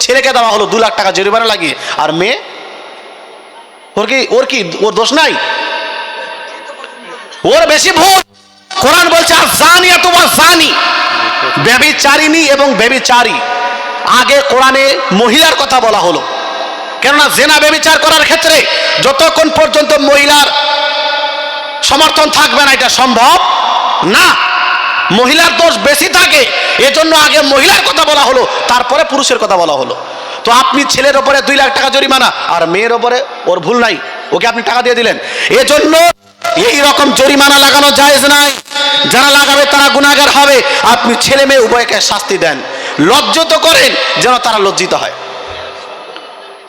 ছেলেকে দেওয়া হলো 2 লাখ টাকা জরিমানা লাগিয়ে, আর মেয়ে, ওর দোষ নাই, ওর বেশি ভুল। কোরআন বলছে আয-যানিয়াতু ওয়াজ-যানি, ব্যভিচারিণী এবং ব্যভিচারী। আগে কোরআনে মহিলার কথা বলা হলো, কেননা জেনা ব্যভিচার করার ক্ষেত্রে যতক্ষণ পর্যন্ত মহিলার সমর্থন থাকবে না, এটা সম্ভব না। মহিলার দোষ বেশি থাকে, এজন্য আগে মহিলার কথা বলা হলো, তারপরে পুরুষের কথা বলা হলো। তো আপনি ছেলের ওপরে 2 লাখ টাকা জরিমানা, আর মেয়ের ওপরে ওর ভুল নাই, ওকে আপনি টাকা দিয়ে দিলেন। এজন্য এই রকম জরিমানা লাগানো জায়েজ নাই। যারা লাগাবে তারা গুনাহগার হবে। আপনি ছেলে মেয়ে উভয়কে শাস্তি দেন, লজ্জিত করেন যেন তারা লজ্জিত হয়।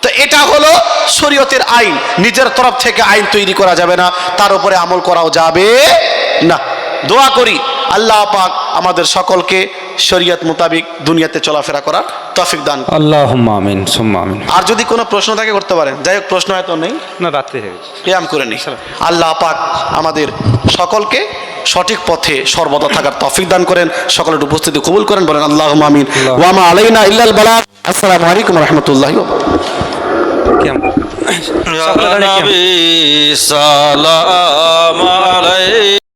তো এটা হলো শরীয়তের আইন। নিজের তরফ থেকে আইন তৈরি করা যাবে না, তার উপরে আমল করাও যাবে না। দোয়া করি আল্লাহ পাক আমাদের সকলকে শরীয়ত মোতাবেক দুনিয়াতে চলাফেরা করার তৌফিক দান করুন। আল্লাহুম্মা আমিন সুম্মা আমিন। আর যদি কোনো প্রশ্ন থাকে করতে পারেন। যাই হোক, প্রশ্ন হয়তো নেই, না রাত্রি হয়ে গেছে। কিয়াম করে নিই। আল্লাহ পাক আমাদের সকলকে সঠিক পথে সর্বদা থাকার তৌফিক দান করেন, সকলের উপস্থিতি কবুল করেন। বলেন আল্লাহুম্মা আমিন। ওয়া মা আলাইনা ইল্লাল বালাগ। আসসালামু আলাইকুম ওয়া রাহমাতুল্লাহি ওয়া বারাকাতুহু। কিয়াম সালাম আলাইকুম।